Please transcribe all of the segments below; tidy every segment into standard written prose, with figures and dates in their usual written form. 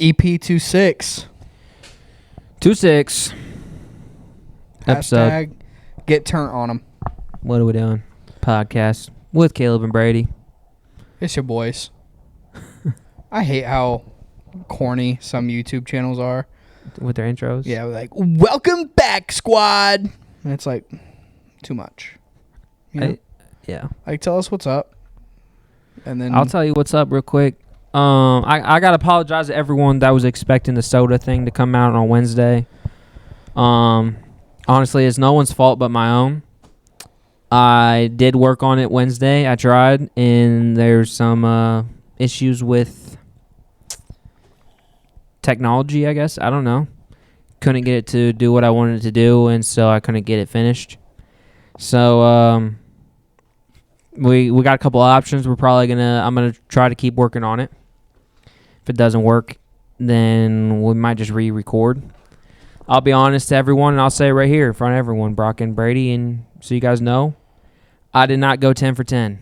EP 26. 26. Episode. Hashtag get turned on them. What are we doing? Podcast with Caleb and Brady. It's your boys. I hate how corny some YouTube channels are. With their intros? Yeah, like, welcome back, squad. And it's like, too much. You know? Yeah. Like, tell us what's up. And then I'll tell you what's up real quick. I got to apologize to everyone that was expecting the soda thing to come out on Wednesday. Honestly, it's no one's fault but my own. I did work on it Wednesday. I tried, and there's some issues with technology, I guess. I don't know. Couldn't get it to do what I wanted it to do, and so I couldn't get it finished. So we got a couple of options. I'm gonna try to keep working on it. If it doesn't work, then we might just re-record. I'll be honest to everyone, and I'll say it right here in front of everyone, Brock and Brady, and so you guys know, I did not go 10 for 10.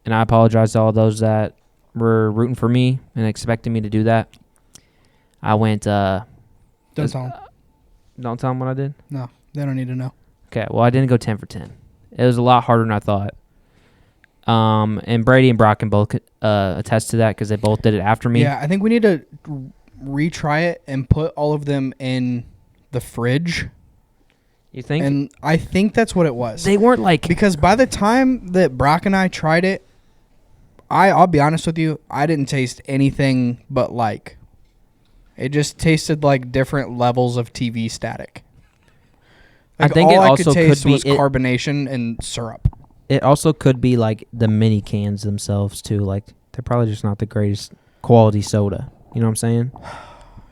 And I apologize to all those that were rooting for me and expecting me to do that. I went... don't tell them. Don't tell them what I did? No, they don't need to know. Okay, well, I didn't go 10 for 10. It was a lot harder than I thought. And Brady and Brock can both attest to that because they both did it after me. Yeah, I think we need to retry it and put all of them in the fridge. You think? And I think that's what it was. They weren't like... Because by the time that Brock and I tried it, I'll be honest with you, I didn't taste anything but like... It just tasted like different levels of TV static. Like I think all it I also could taste could be was carbonation and syrup. It also could be like the mini cans themselves too. Like they're probably just not the greatest quality soda. You know what I'm saying?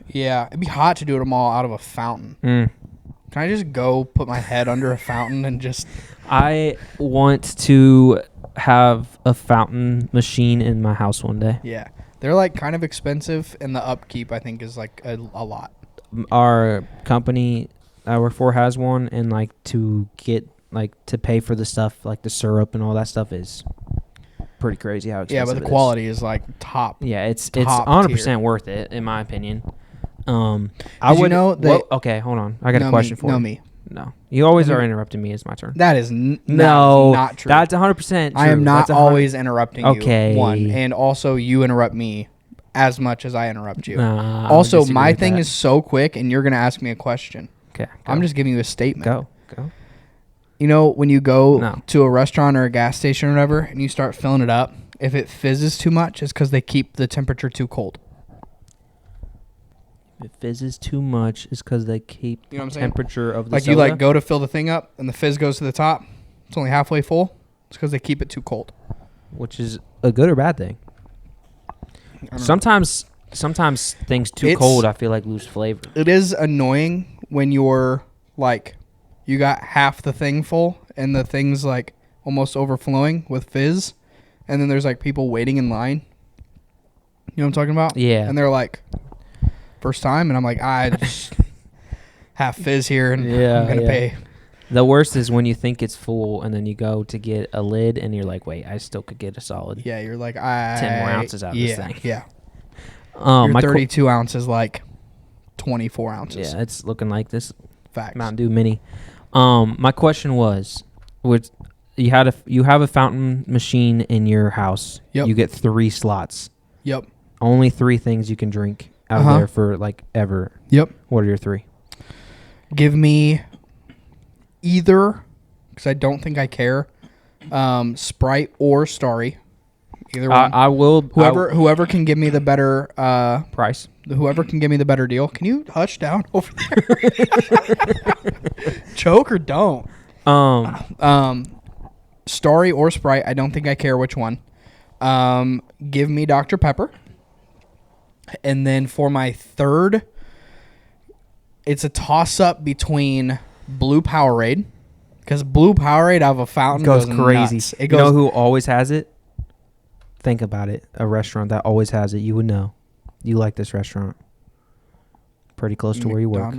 Yeah, it'd be hot to do them all out of a fountain. Can I just go put my head under a fountain and just... I want to have a fountain machine in my house one day. Yeah. They're like kind of expensive, and the upkeep I think is like a lot. Our company I work for has one, and like to get like to pay for the stuff like the syrup and all that stuff is pretty crazy how expensive. Yeah, but the quality is like top. Yeah, it's top 100% tier. worth it in my opinion. I would know that. Okay, hold on. I got a question for you. No, me. No, you always are interrupting me. It's my turn. That is not true. That's 100% true. I am not always interrupting okay. you. One, and also you interrupt me as much as I interrupt you. Nah, also, my thing is so quick, and you're gonna ask me a question. Okay, I'm just giving you a statement. Go. You know, when you go to a restaurant or a gas station or whatever, and you start filling it up, if it fizzes too much, it's because they keep the temperature too cold. If it fizzes too much, it's because they keep the temperature of the soda. Like you go to fill the thing up, and the fizz goes to the top. It's only halfway full. It's because they keep it too cold. Which is a good or bad thing. Sometimes things too cold, I feel like, lose flavor. It is annoying when you're like, you got half the thing full, and the thing's like almost overflowing with fizz, and then there's like people waiting in line. You know what I'm talking about? Yeah. And they're like, first time, and I'm like, I just have fizz here, and I'm gonna pay. The worst is when you think it's full, and then you go to get a lid, and you're like, wait, I still could get a solid. Yeah, you're like, 10 more ounces out of this thing. Yeah. Your 32 ounces, like 24 ounces. Yeah, it's looking like this. Facts. Mountain Dew Mini. My question was, you have a fountain machine in your house. Yep. You get 3 slots. Yep. Only 3 things you can drink out of there for like ever. Yep. What are your 3? Give me either, because I don't think I care, Sprite or Starry. Either one. I will. Whoever can give me the better price. Whoever can give me the better deal. Can you hush down over there? Choke or don't. Starry or Sprite. I don't think I care which one. Give me Dr. Pepper. And then for my third, it's a toss-up between Blue Powerade. Because Blue Powerade out of a fountain goes crazy. Nuts. You know who always has it? Think about it. A restaurant that always has it. You would know. You like this restaurant. Pretty close to where you work.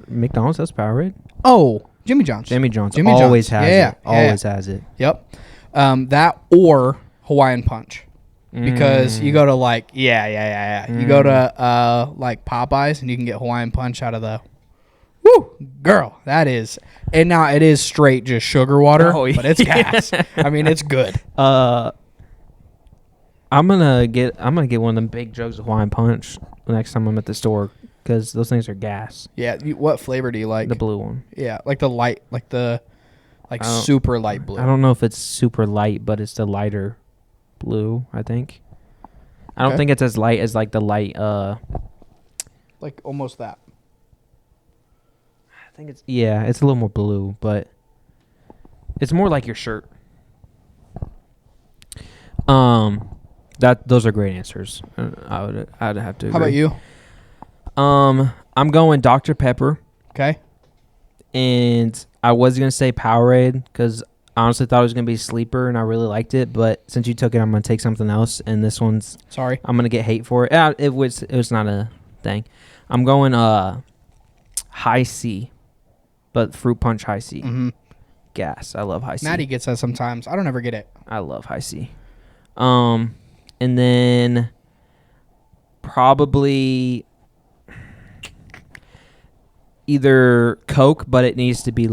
McDonald's has Powerade. Oh, Jimmy John's. Jimmy John's always has it. Always has it. Yep. That or Hawaiian Punch. because you go to like you go to like Popeyes and you can get Hawaiian Punch out of the girl, that is. And now it is straight just sugar water, but it's gas. I mean, it's good. I'm gonna get one of them big jugs of Hawaiian Punch the next time I'm at the store because those things are gas. Yeah, what flavor do you like? The blue one. Yeah, like the light, like the super light blue. I don't know if it's super light, but it's the lighter blue, I think. I don't think it's as light as like the light like almost that. I think it's a little more blue, but it's more like your shirt. Those are great answers. I'd have to agree. How about you? I'm going Dr. Pepper. Okay. And I was going to say Powerade because I honestly thought it was going to be Sleeper and I really liked it. But since you took it, I'm going to take something else. And this one's... Sorry. I'm going to get hate for it. It was not a thing. I'm going High C. But Fruit Punch High C. Mm-hmm. Gas. I love High C. Maddie gets that sometimes. I don't ever get it. I love High C. And then probably... either Coke, but it needs to be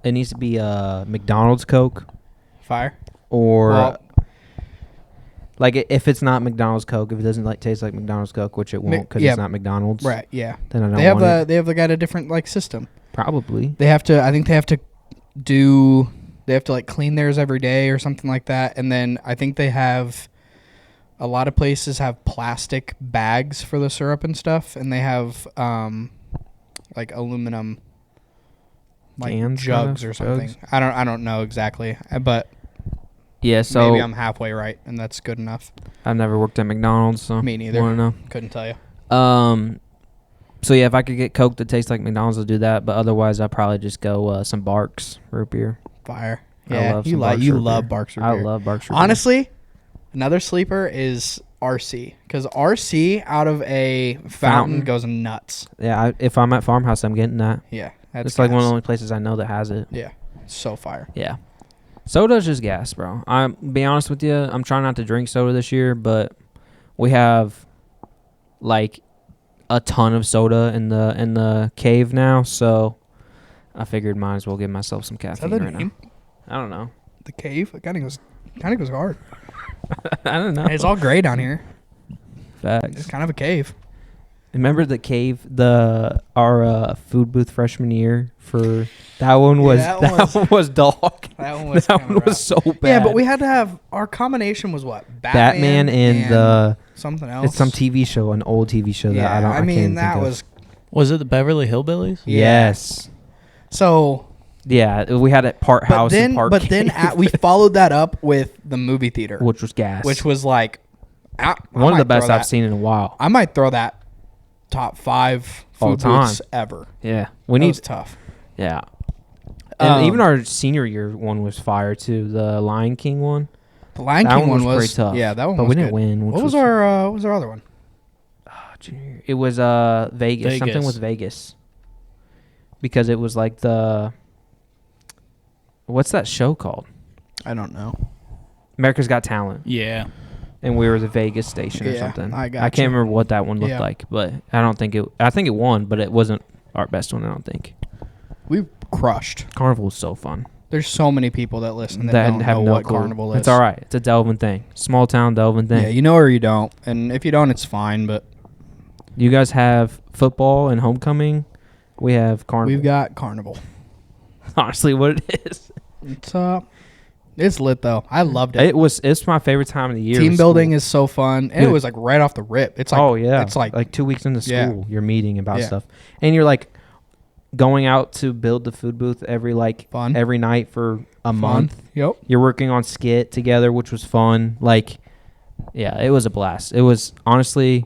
McDonald's Coke. Fire. Or like if it's not McDonald's Coke, if it doesn't taste like McDonald's Coke, which it won't because it's not McDonald's. Right. Yeah. Then I don't want it. They have got a different system. Probably. They have to. I think they have to clean theirs every day or something like that, and then I think they have. A lot of places have plastic bags for the syrup and stuff, and they have like aluminum cans, jugs or something. Jugs? I don't know exactly, but yeah, so maybe I'm halfway right, and that's good enough. I've never worked at McDonald's, so me neither. Want to know? Couldn't tell you. So yeah, if I could get Coke that tastes like McDonald's, I'll do that. But otherwise, I'll probably just go some Barks root beer. Fire. Yeah, you love Barks root beer. I love Barks root beer. Honestly, another sleeper is RC, because RC out of a fountain goes nuts. Yeah, if I'm at Farmhouse, I'm getting that. Yeah, it's like one of the only places I know that has it. Yeah, so fire. Yeah, soda's just gas, bro. I'm be honest with you, I'm trying not to drink soda this year, but we have like a ton of soda in the cave now, so I figured might as well give myself some caffeine right now. I don't know. The cave? It kind of goes hard. I don't know. It's all gray down here. Facts. It's kind of a cave. Remember the cave, our food booth freshman year for that one was that one was dog. That one was so bad. Yeah, but we had to have our combination was what? Batman and something else. It's some TV show, an old TV show that I don't. I mean, that was. Was it the Beverly Hillbillies? Yes. So. Yeah, we had it part house and part cave. Then we followed that up with the movie theater, which was gas, which was like one of the best I've seen in a while. I might throw that top 5 food booths ever. Yeah, was tough. Yeah, and even our senior year one was fire too. The Lion King one. The Lion King one was pretty tough. Yeah, that one. But was we didn't good. win. What was our other one? Junior. It was Vegas. Something with Vegas. Because it was like the. What's that show called? I don't know. America's Got Talent. Yeah. And we were the Vegas station or something. I can't remember what that one looked like, but I think it won, but it wasn't our best one, I don't think. We crushed. Carnival was so fun. There's so many people that listen that don't know what Carnival is. It's all right. It's a Delvin thing. Small town Delvin thing. Yeah, you know or you don't. And if you don't, it's fine, but you guys have football and homecoming. We have Carnival. We've got Carnival. Honestly, what it is. It's lit though. I loved it. It's my favorite time of the year. Team building is so fun, and it was like right off the rip. It's like it's like 2 weeks into school. You're meeting about stuff, and you're like going out to build the food booth every night for a month. Yep. You're working on skit together, which was fun. Like, yeah, it was a blast. It was honestly,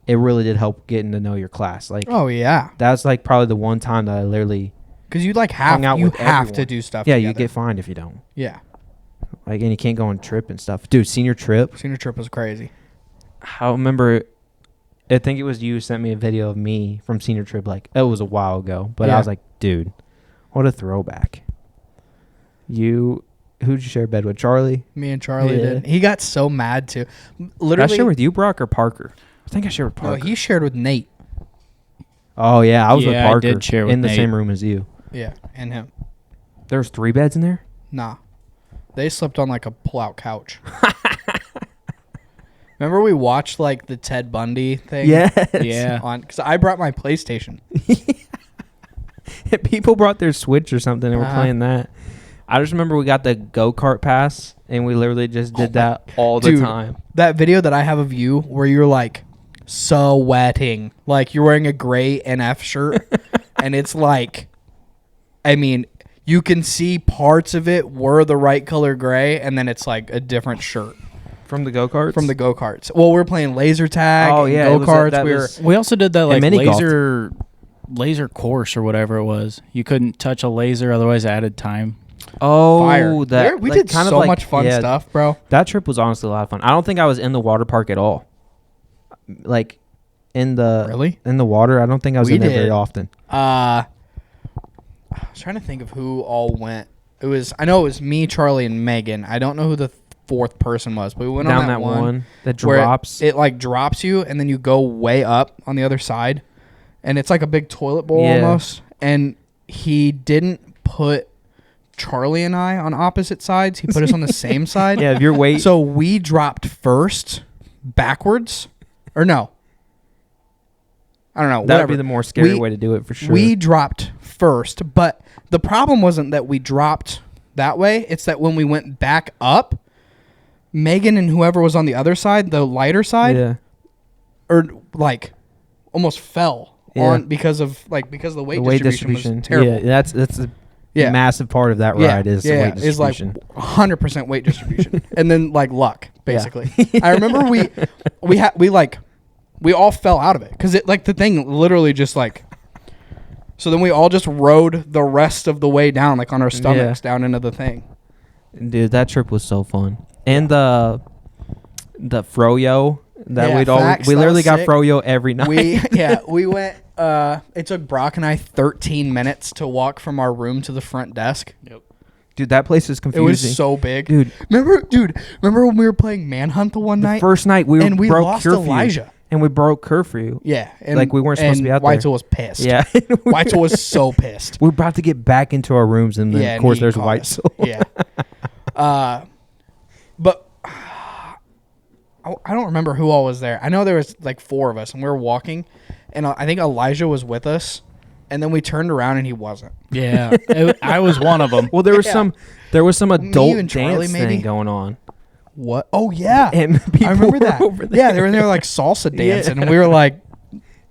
it really did help getting to know your class. Like, oh yeah, that's like probably the one time that I literally. Because you have to do stuff. Yeah, together. You get fined if you don't. Yeah. Like, and you can't go on trip and stuff. Dude, senior trip. Senior trip was crazy. I remember, I think it was you sent me a video of me from senior trip. Like, it was a while ago. But I was like, dude, what a throwback. You Who'd you share a bed with? Charlie? Me and Charlie Yeah. did. He got so mad too. Did I Literally, share with you, Brock, or Parker? I think I shared with no, Parker. he shared with Nate. Oh, yeah. I was with Yeah, I Parker did share with in the Nate. same room as you. Yeah, and him. There was 3 beds in there? Nah, they slept on like a pull-out couch. Remember we watched like the Ted Bundy thing? Yes. Yeah. On because I brought my PlayStation. People brought their Switch or something and were Uh-huh. playing that. I just remember we got the go-kart pass, and we literally just did my- that all the Dude, time. That video that I have of you where you're like sweating, like you're wearing a gray NF shirt, and it's like, I mean, you can see parts of it were the right color gray, and then it's like a different shirt From the go-karts? from the go karts. Well, we were playing laser tag. Oh, and yeah, it go was karts. that We were. was- We also did that like mini golf. laser course or whatever it was. You couldn't touch a laser, otherwise it added time. Oh, Fire. that We like, did kind of so like- much fun yeah, stuff, bro. That trip was honestly a lot of fun. I don't think I was in the water park at all. Like in the Really? in the water, I don't think I was We in there very did. often. I was trying to think of who all went. I know it was me, Charlie, and Megan. I don't know who the fourth person was, but we went Down on that one that where drops. It like drops you, and then you go way up on the other side, and it's like a big toilet bowl Yeah. almost. And he didn't put Charlie and I on opposite sides. He put us on the same side. Yeah, if your weight. So we dropped first backwards, or no? I don't know. that would whatever. be the more scary We- way to do it for sure. We dropped first, but the problem wasn't that we dropped that way. It's that when we went back up, Megan and whoever was on the other side, the lighter side, yeah. or like almost fell Yeah. on because of the weight, The weight distribution, distribution. was terrible. Yeah, that's a Yeah. massive part of that ride is the weight it's like distribution. 100% weight distribution, and then like luck, Yeah. basically. I remember we all fell out of it because it like the thing literally just like. So then we all just rode the rest of the way down, like on our stomachs, down into the thing. Dude, that trip was so fun. And the froyo that Yeah, we'd all facts, we that literally was got sick. froyo every night. We went. It took Brock and I 13 minutes to walk from our room to the front desk. Dude, that place is It confusing. was so big, Dude, Remember when we were playing Manhunt the one the night? first night we and we broke lost curfew. Elijah. And we broke curfew. Yeah, and, Like, we weren't supposed to be out there. Weitzel was pissed. Yeah. Weitzel was so pissed. We're about to get back into our rooms, and then, Yeah, of and course, he there's caught us. Weitzel. Yeah. But I don't remember who all was there. I know there was like 4 of us, and we were walking, and I think Elijah was with us, and then we turned around and he wasn't. Yeah, I was one of them. Well, there was Yeah. some adult and Charlie, dance maybe? thing going on. What? Oh yeah, And people I remember were that. over there. Yeah, they were there like salsa dancing, and we were like,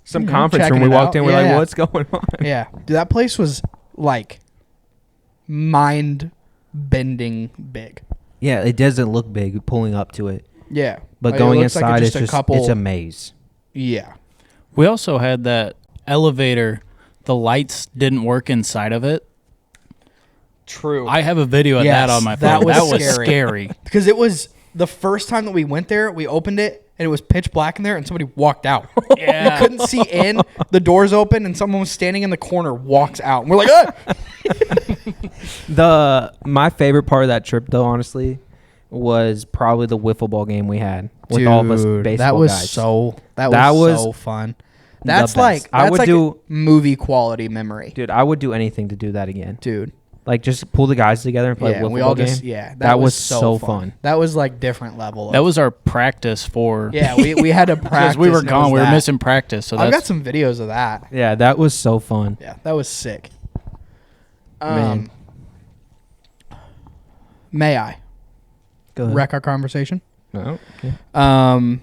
Some you know, conference room. checking We it walked out. in. We're Yeah, like, yeah. what's going on? yeah, dude, that place was like mind-bending big. Yeah, it doesn't look big pulling up to it, Yeah, but It going looks like inside, just it's just a couple. it's a maze. Yeah, We also had that elevator. The lights didn't work inside of it. true. I have a video of that Yes, on my that phone. was That was scary. scary. Because it was the first time that we went there, we opened it and it was pitch black in there, and somebody walked out. Yeah. We couldn't see in. The doors open, and someone was standing in the corner, walks out, and we're like, ah! My favorite part of that trip, though, honestly, was probably the wiffle ball game we had with all of us Dude, baseball that was guys. that That was was so fun. the That's best. like I would like do- movie quality memory, Dude, I would do anything to do that again. dude. Like, just pull the guys together and play Yeah, a wiffle we ball all game. just that, That was was so so fun. fun. That was like different level. That was our practice for. yeah. We had to Because practice. we were and it gone. was We were that. missing practice. So I've got that's some videos of that. Yeah, that was so fun. Yeah, that was sick. Man. May I Go ahead. wreck our conversation? No. Okay. I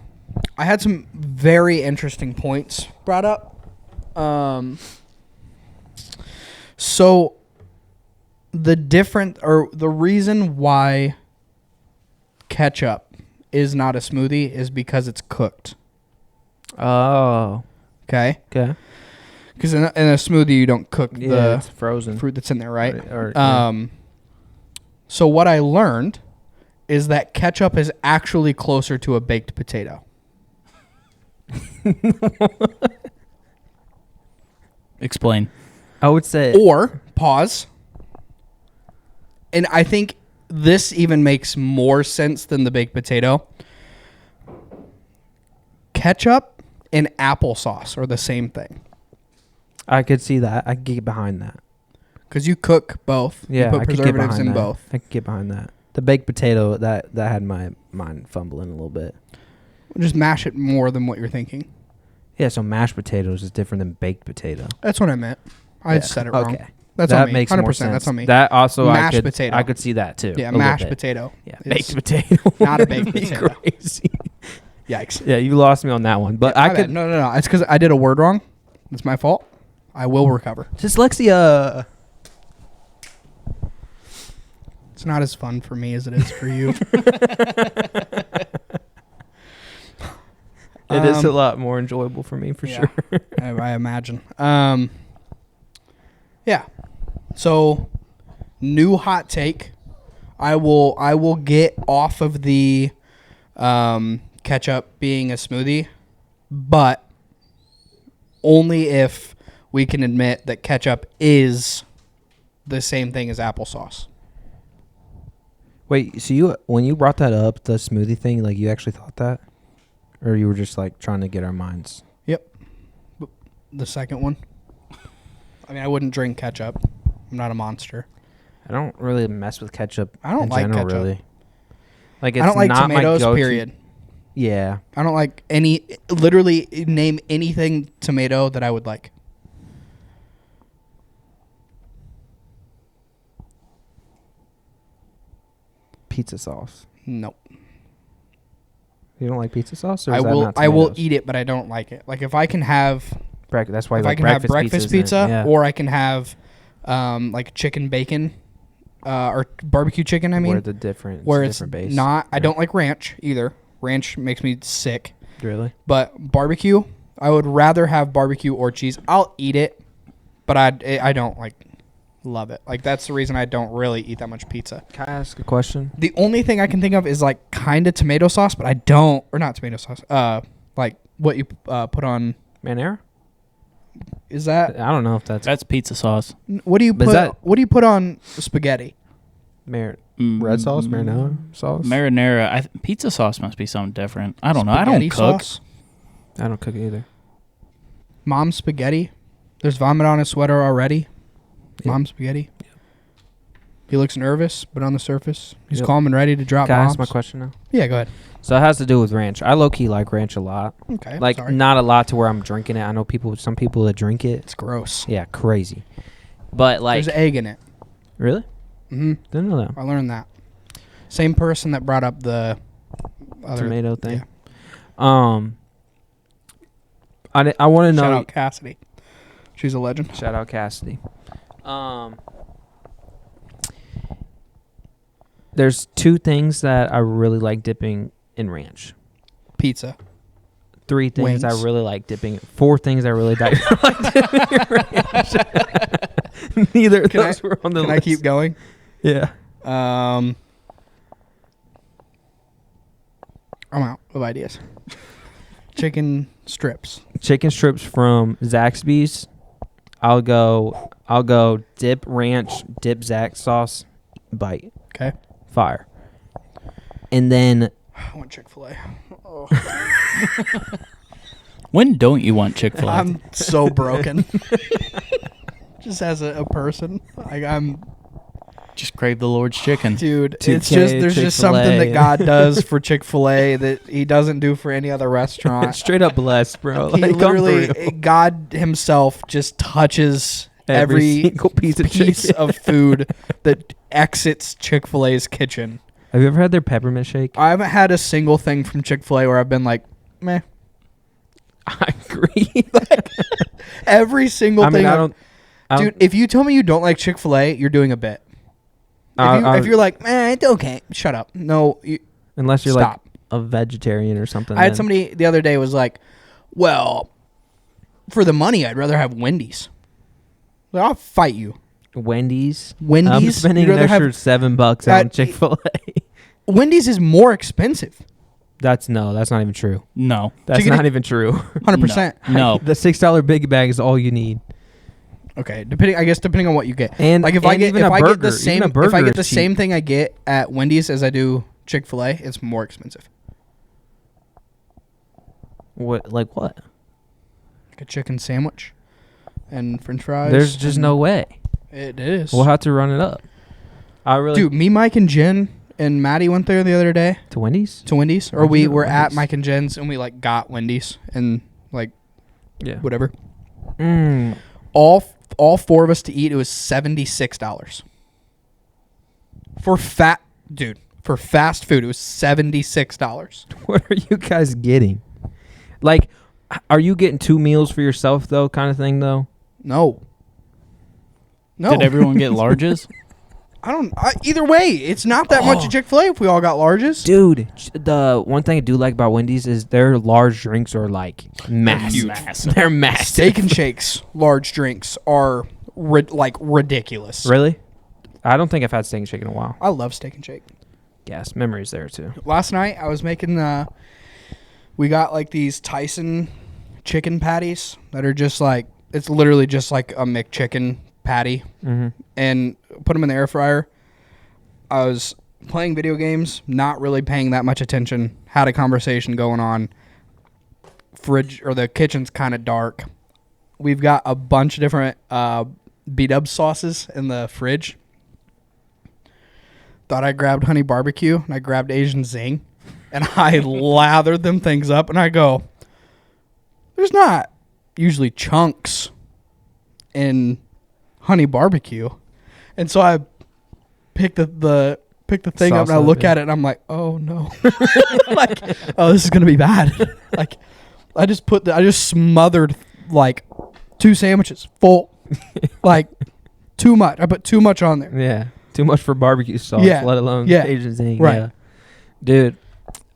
had some very interesting points brought up. So the reason why ketchup is not a smoothie is because it's cooked. Oh. Okay, Okay. because in a smoothie you don't cook Yeah, the it's frozen. fruit that's in there, right? Yeah. So what I learned is that ketchup is actually closer to a baked potato. explain. I would say. Or pause. And I think this even makes more sense than the baked potato. Ketchup and applesauce are the same thing. I could see that. I could get behind that. Because you cook both. Yeah, You put I could get preservatives behind in that. both. I could get behind that. The baked potato, that had my mind fumbling a little bit. Just mash it more than what you're thinking. Yeah, so mashed potatoes is different than baked potato. That's what I meant. I Yeah. said it wrong. Okay. That's that on me. makes 100%. more sense. That's on me. That also Mashed potato. I could see that too. Yeah, a little mashed bit. potato. Yeah, is baked potato. not a baked would be potato. Crazy. Yikes. Yeah, you lost me on that one, but My I bad. could. No. It's because I did a word wrong. It's my fault. I will recover. Dyslexia. It's not as fun for me as it is for you. It is a lot more enjoyable for me, for Yeah. sure. I imagine. Yeah. So, new hot take. I will get off of the ketchup being a smoothie, but only if we can admit that ketchup is the same thing as applesauce. Wait, so when you brought that up, the smoothie thing, like you actually thought that, or you were just like trying to get our minds? Yep. The second one. I mean, I wouldn't drink ketchup. I'm not a monster. I don't really mess with ketchup. I don't in like general, ketchup. really. Like it's I don't like not tomatoes, my go-to. period. Yeah, I don't like literally name anything tomato that I would like. pizza sauce. Nope. You don't like pizza sauce, or I is that will. not I will tomatoes? eat it, but I don't like it. Like if I can have, That's why you if like I can have breakfast breakfast pizzas, pizza, then, yeah. or I can have, like chicken bacon, or barbecue chicken. I mean, where the different, where it's different base. not. I Yeah. don't like ranch either. Ranch makes me sick. Really? But barbecue, I would rather have barbecue or cheese. I'll eat it, but I don't like love it. Like that's the reason I don't really eat that much pizza. Can I ask a question? The only thing I can think of is like kind of tomato sauce, but I don't, or not tomato sauce. Like what you put on. Marinara? Is that I don't know if that's That's pizza sauce. what do you But is put? that- What do you put on spaghetti? red sauce, marinara sauce. Marinara. Pizza sauce must be something different. I don't know. I don't Spaghetti cook. sauce? I don't cook either. Mom's spaghetti. There's vomit on his sweater already. Yep. Mom's spaghetti. He looks nervous, but on the surface, he's Yep. calm and ready to drop Can I bombs. ask my question now? Yeah, go ahead. So it has to do with ranch. I low key like ranch a lot. Okay. Like sorry. not a lot to where I'm drinking it. I know some people that drink it. It's gross. Yeah, crazy. But like, There's egg in it. really? Mm-hmm. Didn't know that. I learned that. Same person that brought up the other Tomato thing. Yeah. I want to Shout know. out Cassidy. She's a legend. Shout out Cassidy. There's two things that I really like dipping in ranch. Pizza. 3 things Wings. I really like dipping. 4 things I really like dipping in ranch. Neither of Can those were on the Can list. I keep going? Yeah. I'm out of ideas. Chicken strips. Chicken strips from Zaxby's. I'll go dip ranch, dip Zax sauce, bite. Okay. Fire. And then I want Chick-fil-A. Oh. When don't you want Chick-fil-A? I'm so broken. Just as a person, I'm Just crave the Lord's chicken. dude. 2K It's just there's just something Chick-fil-A. that God does for Chick-fil-A that He doesn't do for any other restaurant. straight up blessed, bro. He Like, I'm literally, for real. God Himself just touches every single piece of chicken. of food that exits Chick-fil-A's kitchen. Have you ever had their peppermint shake? I haven't had a single thing from Chick-fil-A where I've been like, meh. I agree. Every single I mean, thing. I don't. Dude, if you tell me you don't like Chick-fil-A, you're doing a bit. If you're like, it's okay, shut up. No, unless you're stop. like a vegetarian or something. I had then- somebody the other day was like, well, for the money, I'd rather have Wendy's. Like, I'll fight you. Wendy's. Wendy's. I'm spending You'd an rather extra have- $7 That- on Chick-fil-A. Wendy's is more expensive. That's not even true. No. That's Chicken- not even true. 100%. No. The $6 big bag is all you need. Okay, depending on what you get. And like if and I get even if a I burger, get the same even a burger if I get the is cheap. same thing I get at Wendy's as I do Chick-fil-A, it's more expensive. What? Like what? Like a chicken sandwich and French fries. There's just and no way. It is. We'll have to run it up. I really Dude, me, Mike, and Jen and Maddie went there the other day to Wendy's. to Wendy's, or Why'd we you go to were at Wendy's? Mike and Jen's and we like got Wendy's and like Yeah. whatever. Mm. All four of us to eat. It was $76 for for fast food. It was $76. What are you guys getting? Like, are you getting 2 meals for yourself though, kind of thing though? No. Did everyone get larges? Either way, it's not that much at Chick-fil-A if we all got larges. Dude, the one thing I do like about Wendy's is their large drinks are like massive. Massive. They're massive. Steak and Shake's large drinks are like ridiculous. Really? I don't think I've had Steak and Shake in a while. I love Steak and Shake. Yes, memories there too. Last night I was making we got like these Tyson chicken patties that are just like, it's literally just like a McChicken patty, and put them in the air fryer. I was playing video games, not really paying that much attention, had a conversation going on. Fridge or the kitchen's kind of dark. We've got a bunch of different B-dub sauces in the fridge. Thought I grabbed honey barbecue and I grabbed Asian zing and I lathered them things up and I go, there's not usually chunks in honey barbecue. And so I picked the thing up Sauce and I up, look yeah. at it and I'm like, oh no. Like, oh, this is going to be bad. Like I just smothered like 2 sandwiches full. Like too much. I put too much on there. Yeah. Too much for barbecue sauce, Yeah. let alone Yeah. Asian zing. Right. Yeah. Dude,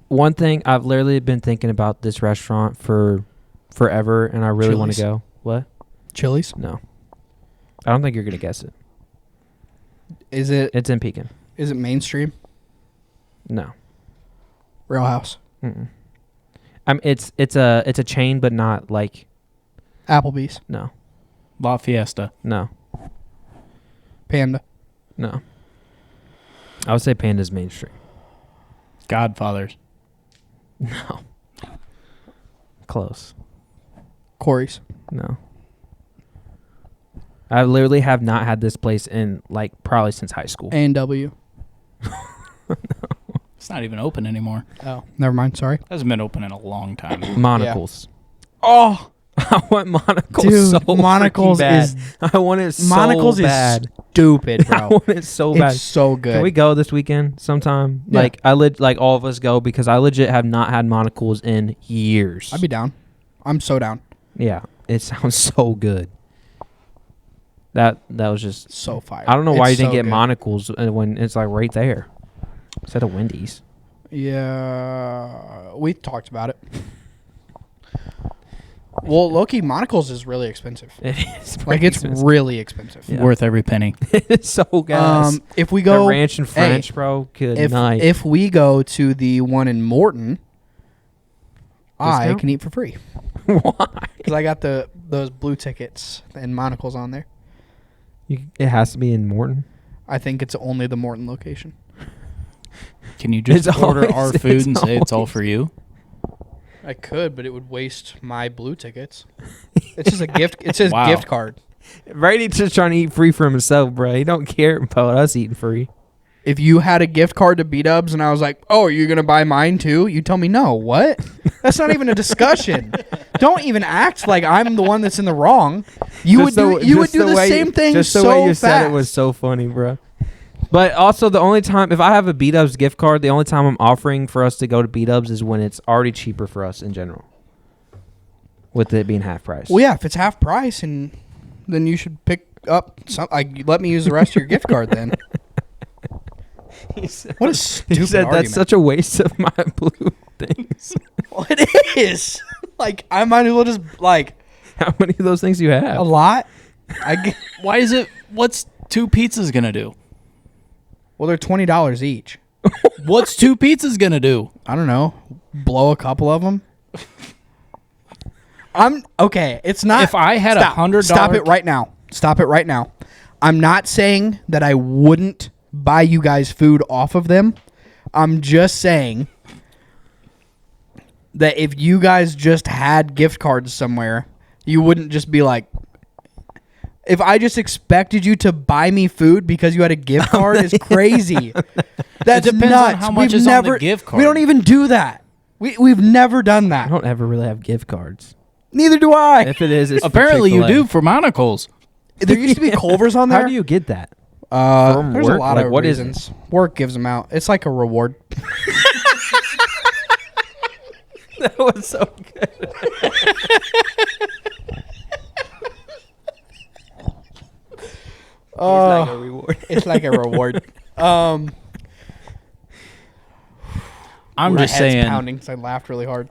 one thing I've literally been thinking about this restaurant for forever and I really want to Chili's. go. What? Chili's. No. I don't think you're going to guess it. Is it It's in Pekin. mainstream? No. Real House. Mm-mm. It's a chain, but not like Applebee's. no, La Fiesta. no, Panda. no. I would say Panda's mainstream. Godfathers. No. Close. Corey's. No. I literally have not had this place in like probably since high school. A&W. It's not even open anymore. Oh, never mind. Sorry. Hasn't been open in a long time. Monocles. Oh, I want Monocles dude, so Monocles freaking bad. is I want it so Monocles bad. is stupid, I bro. want it so bad. It's so good. Can we go this weekend sometime? Yeah. Like like all of us go because I legit have not had Monocles in years. I'd be down. I'm so down. Yeah, it sounds so good. That was just So fire. I don't know why you It's didn't so get good. Monocles when it's like right there instead of Wendy's. Yeah, we talked about it. Well, Loki, Monocles is really expensive. It is Like pretty it's expensive. really expensive. Yeah. Worth every penny. It's so gas. If we The go ranch and French, bro. Good if night. if we go to the one in Morton, I Discount? can eat for free Why? because I got those blue tickets and Monocles on there. It has to be in Morton. I think it's only the Morton location. Can you just It's order always- our food it's and say it's all always- for you? I could, but it would waste my blue tickets. It's just a gift. It says Wow. gift card. Brady's just trying to eat free for himself, bro. He don't care about us eating free. If you had a gift card to B-Dubs and I was like, "Oh, are you gonna buy mine too?" You tell me no. What? That's not even a discussion. Don't even act like I'm the one that's in the wrong. You would do the same thing Just so the way you fast. said it was so funny, bro. But also, the only time if I have a B-Dubs gift card, the only time I'm offering for us to go to B-Dubs is when it's already cheaper for us in general. With it being half price. Well, yeah, if it's half price, and then you should pick up some. Let me use the rest of your gift card then. What a stupid He said argument. that's such a waste of my blue things. Well, it is. Like I might as well just like How many of those things do you a have? lot. Why is it? What's 2 pizzas gonna do? Well, they're $20 each. What's 2 pizzas gonna do? I don't know. Blow a couple of them. I'm okay. It's not. If I had Stop. $100, Stop it right now. Stop it right now. I'm not saying that I wouldn't buy you guys food off of them. I'm just saying that if you guys just had gift cards somewhere, you wouldn't just be like, if I just expected you to buy me food because you had a gift card is crazy. That's It depends on nuts. how much We've is on never, the gift card. We don't even do that. We've never done I that. don't ever really have gift cards. Neither do I. If it is, it's for Apparently you Chick-fil-A. do for monocles. There used to be Culver's on there. How do you get that? There's work? a lot Like, of what is it? reasons. Work gives them out. It's like a reward. That was so good. Oh, a reward. it's like a reward. I'm My just head's saying, pounding because I laughed really hard.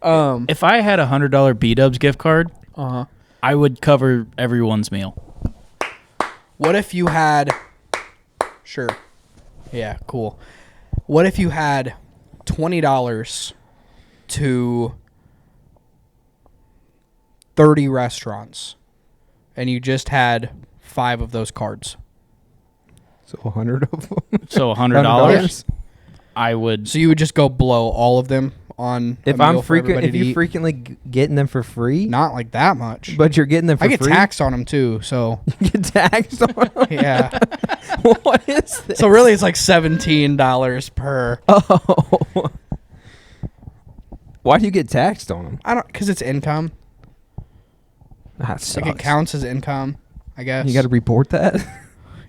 if I had a $100 B-Dubs gift card, Uh-huh. I would cover everyone's meal. What if you had... Sure. Yeah, cool. What if you had $20 to 30 restaurants and you just had 5 of those cards? So 100 of them. So $100, $100? I would. So you would just go blow all of them on If a I'm meal for everybody if to you're eat? frequently getting them for free, Not like that much. but you're getting them for I get free, taxed on them too, so you get taxed on them. yeah. What is this? So really it's like $17 per. Oh. Why do you get taxed on them? I don't, because it's income. That sucks. Like it counts as income, I guess. You got to report that.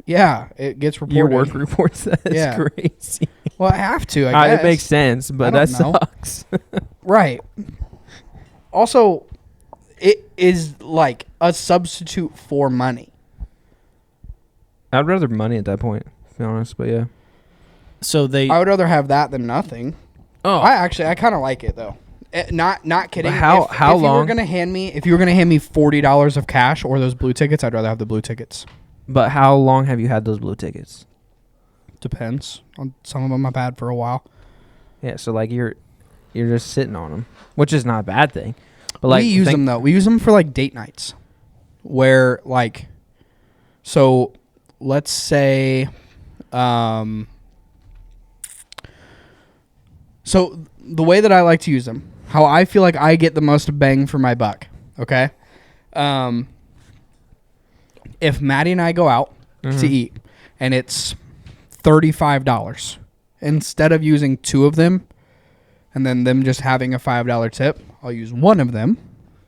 Yeah, it gets reported. Your work reports that. It's Yeah. crazy. Well, I have to. I guess It makes sense, but I that don't know. sucks. Right. Also, it is like a substitute for money. I'd rather money at that point, to be honest. But yeah. So they. I would rather have that than nothing. Oh, I kind of like it though. Not kidding. But how if you were long- gonna hand me $40 of cash or those blue tickets, I'd rather have the blue tickets. But how long have you had those blue tickets? Depends. On some of them I've had for a while. Yeah, so like you're just sitting on them, which is not a bad thing. But like we use them though. We use them for like date nights, where like, so let's say, so the way that I like to use them, how I feel like I get the most bang for my buck. Okay, if Maddie and I go out to eat and it's $35, instead of using 2 of them and then them just having a $5 tip, I'll use 1 of them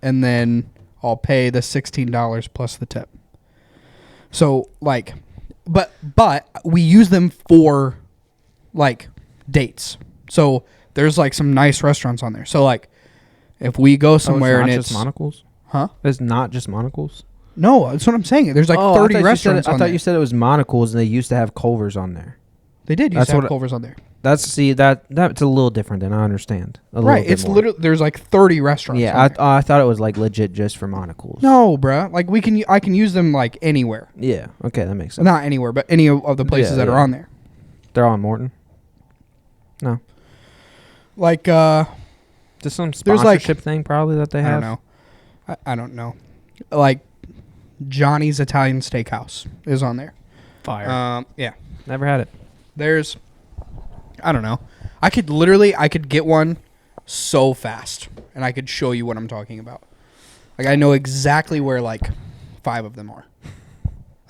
and then I'll pay the $16 plus the tip. So like, but we use them for like dates. So there's like some nice restaurants on there. So like if we go somewhere and it's just monocles. Huh? It's not just monocles. No, that's what I'm saying. There's like 30 restaurants on I thought there. you said it was monocles, and they used to have Culver's on there. They did used That's to have what- Culver's on there. That's that's a little different than I understand. A little Right. bit It's more. literally, there's like 30 restaurants Yeah, on there. I thought it was like legit just for monocles. No, bruh. Like I can use them like anywhere. Yeah. Okay, that makes sense. Not anywhere, but any of the places Yeah, that yeah. are on there. They're on Morton. No, Like just some There's, like- sponsorship thing probably that they I have. don't know. I don't know. Like Johnny's Italian Steakhouse is on there. fire. Yeah. Never had it. There's, I don't know. I could get one so fast, and I could show you what I'm talking about. Like I know exactly where like 5 of them are.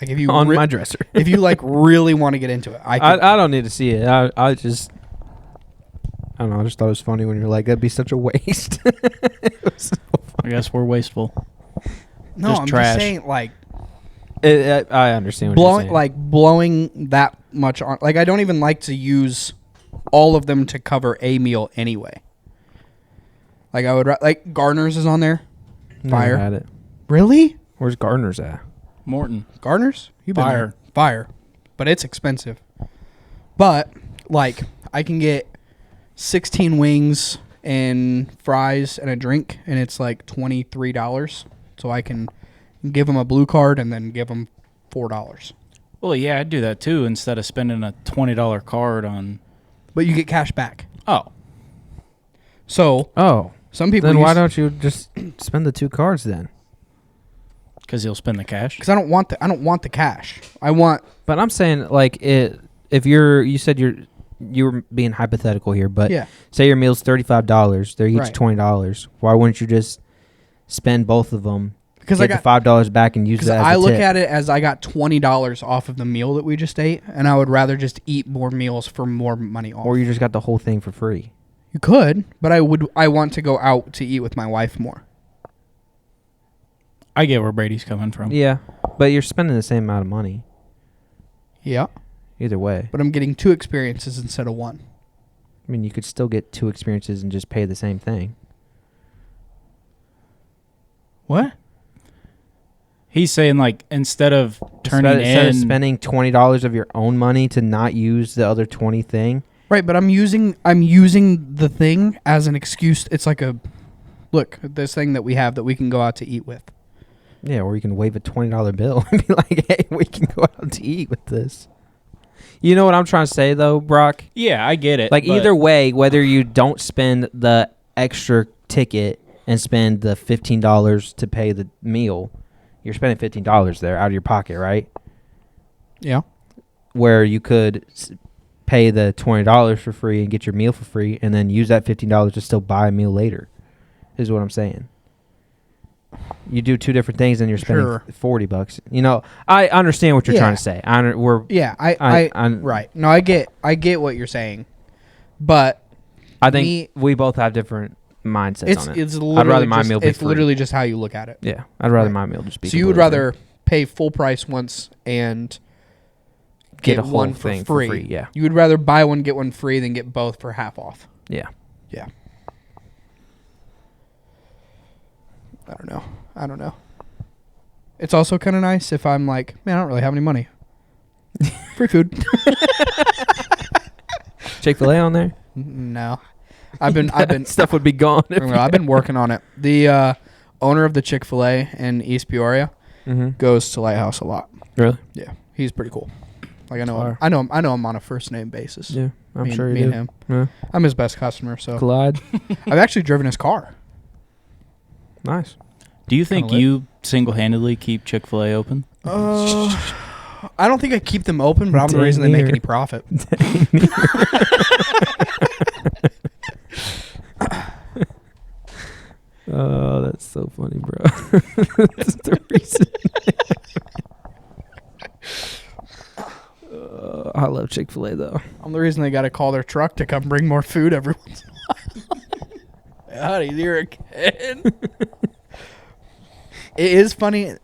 Like if you On my dresser. if you like really want to get into it, I could. I don't need to see it. I just I don't know. I just thought it was funny when you're like, that'd be such a waste. It was so I guess we're wasteful. no, just I'm trash. just saying like I understand what you're saying. blowing that much on. Like I don't even like to use all of them to cover a meal anyway. Like I would like Garner's is on there. Never Fire. had it. Really? Where's Gardner's at? Morton. Garner's? You've been Fire. there. Fire. But it's expensive. But like I can get 16 wings and fries and a drink and it's like $23. So I can give them a blue card and then give them $4. Well, yeah, I'd do that too instead of spending a $20 card on. But you get cash back. Oh, So Oh, some people then why use- don't you just spend the 2 cards then? Because he'll spend the cash. Because I don't want the cash. I want. But I'm saying like if you said you were being hypothetical here, but Yeah. say your meal's $35, they're each Right. $20. Why wouldn't you just spend both of them? Because Get the $5 back and use Because that as I a look tip? at it as I got $20 off of the meal that we just ate, and I would rather just eat more meals for more money off. Or you just got the whole thing for free. You could, but I want to go out to eat with my wife more. I get where Brady's coming from. Yeah, but you're spending the same amount of money Yeah, either way. but I'm getting 2 experiences instead of 1. I mean, you could still get 2 experiences and just pay the same thing. What? He's saying like instead of Instead of spending $20 of your own money to not use the other 20 thing. Right, but I'm using the thing as an excuse. It's like look, this thing that we have that we can go out to eat with. Yeah, or you can wave a $20 bill and be like, hey, we can go out to eat with this. You know what I'm trying to say, though, Brock? Yeah, I get it. Like, but either way, whether you don't spend the extra ticket and spend the $15 to pay the meal, you're spending $15 there out of your pocket, right? Yeah. Where you could pay the $20 for free and get your meal for free and then use that $15 to still buy a meal later, is what I'm saying. You do 2 different things and you're spending $40. You know, I understand what you're trying to say. Right. No, I get what you're saying, but I think we both have different mindsets on it. It's literally I'd rather my meal be it's free. literally just how you look at it. Yeah, I'd rather my meal just be. So you would rather pay full price once and get a get whole one for thing free. for free. Yeah, You would rather buy one get one free than get both for half off. yeah. Yeah. I don't know. It's also kind of nice if I'm like, man, I don't really have any money. Free food. Chick-fil-A on there. No. I've been Stuff would be gone. I've been working on it. The owner of the Chick-fil-A in East Peoria goes to Lighthouse a lot. Really? Yeah, he's pretty cool. Like I know Fire. I know him on a first name basis. Yeah, I'm me sure and, you me do. and him. Yeah. I'm his best customer. So Collide. I've actually driven his car. Nice. do you think Kinda lit. you single-handedly keep Chick-fil-A open? I don't think I keep them open, but I'm the Dang reason they make near. any profit. Oh, that's so funny, bro. That's the reason. I love Chick-fil-A though. I'm the reason they got to call their truck to come bring more food every once in a while. Howdy, here again. It is funny.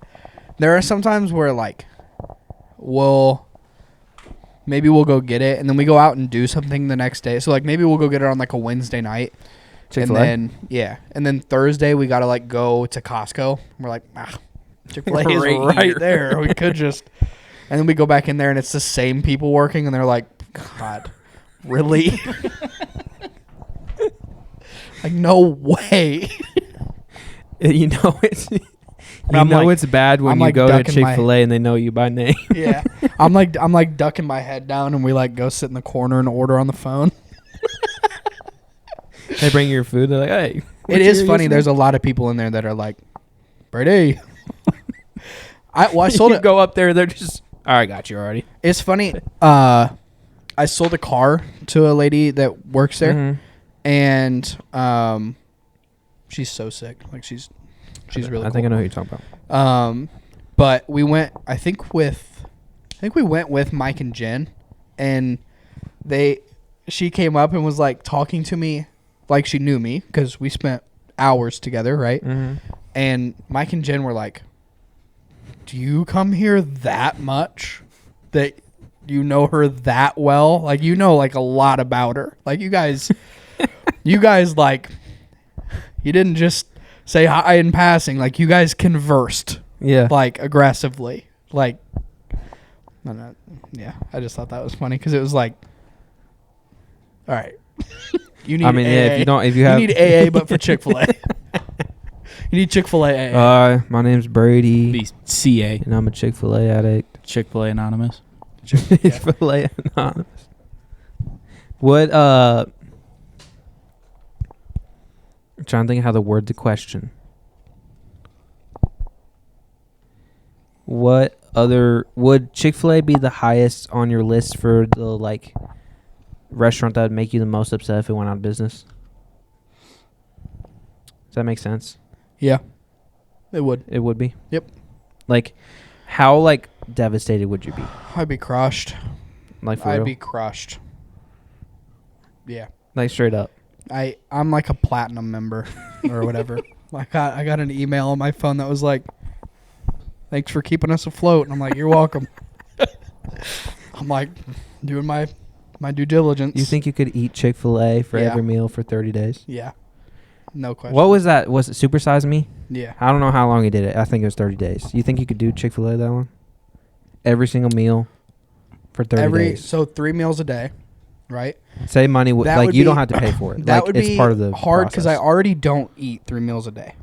There are some times where like, maybe we'll go get it, and then we go out and do something the next day. So like maybe we'll go get it on like a Wednesday night. Chick-fil-A? And then and then Thursday we gotta like go to Costco. We're like, Chick-fil-A is Right right here. there. We could just, and then we go back in there and it's the same people working, and they're like, God, really? Like no way. You know it's I'm like- it's bad when I'm you like go to ducking my- Chick-fil-A and they know you by name. Yeah, I'm like ducking my head down, and we like go sit in the corner and order on the phone. They bring you your food. They're like, "Hey." It is funny. There's a lot of people in there that are like, Brady. I sold You it. go up there. They're just. All right, got you already. It's funny. I sold a car to a lady that works there, Mhm. and she's so sick. Like she's really. I think I know who you're talking about. But we went. I think we went with Mike and Jen, and she came up and was like talking to me like she knew me because we spent hours together, right? Mm-hmm. And Mike and Jen were like, do you come here that much that you know her that well? Like, you know, like a lot about her. Like you guys like, you didn't just say hi in passing. Like you guys conversed Yeah. like aggressively. Like, yeah, I just thought that was funny because it was like, all right, you need. I mean, AA. yeah. If you have. need AA, but for Chick-fil-A. You need Chick-fil-A AA. My name's Brady, Be CA, and I'm a Chick-fil-A addict. Chick-fil-A Anonymous. Chick-fil-A anonymous. What? I'm trying to think of how to word the question. What other would Chick-fil-A be the highest on your list for the like restaurant that would make you the most upset if it went out of business? Does that make sense? Yeah, it would. It would be. Yep. Like, how like devastated would you be? I'd be crushed. Like for I'd real? be crushed. Yeah. Like straight up. I'm like a platinum member or whatever. I got an email on my phone that was like, "Thanks for keeping us afloat." And I'm like, "You're welcome." I'm like doing my due diligence. You think you could eat Chick-fil-A for Yeah. every meal for 30 days? Yeah. No question. What was that? Was it Super Size Me? Yeah. I don't know how long he did it. I think it was 30 days. You think you could do Chick-fil-A that long? Every single meal for 30 days. So 3 meals a day, right? Say money, That like would you be- don't have to pay for it. That like would it's be part of the hard because I process. already don't eat 3 meals a day.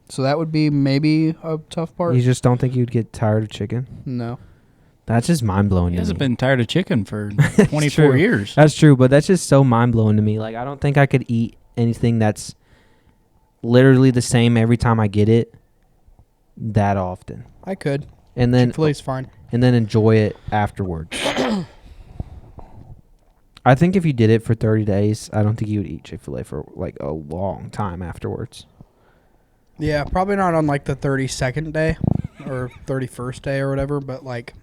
So that would be maybe a tough part. You just don't think you'd get tired of chicken? No. That's just mind blowing He to hasn't me. been tired of chicken for 24 true. years. That's true, but that's just so mind blowing to me. Like I don't think I could eat anything that's literally the same every time I get it that often. I could. And then Chick-fil-A's fine. and then enjoy it afterwards. I think if you did it for 30 days, I don't think you would eat Chick-fil-A for like a long time afterwards. Yeah, probably not on like the 32nd day or 31st day or whatever, but like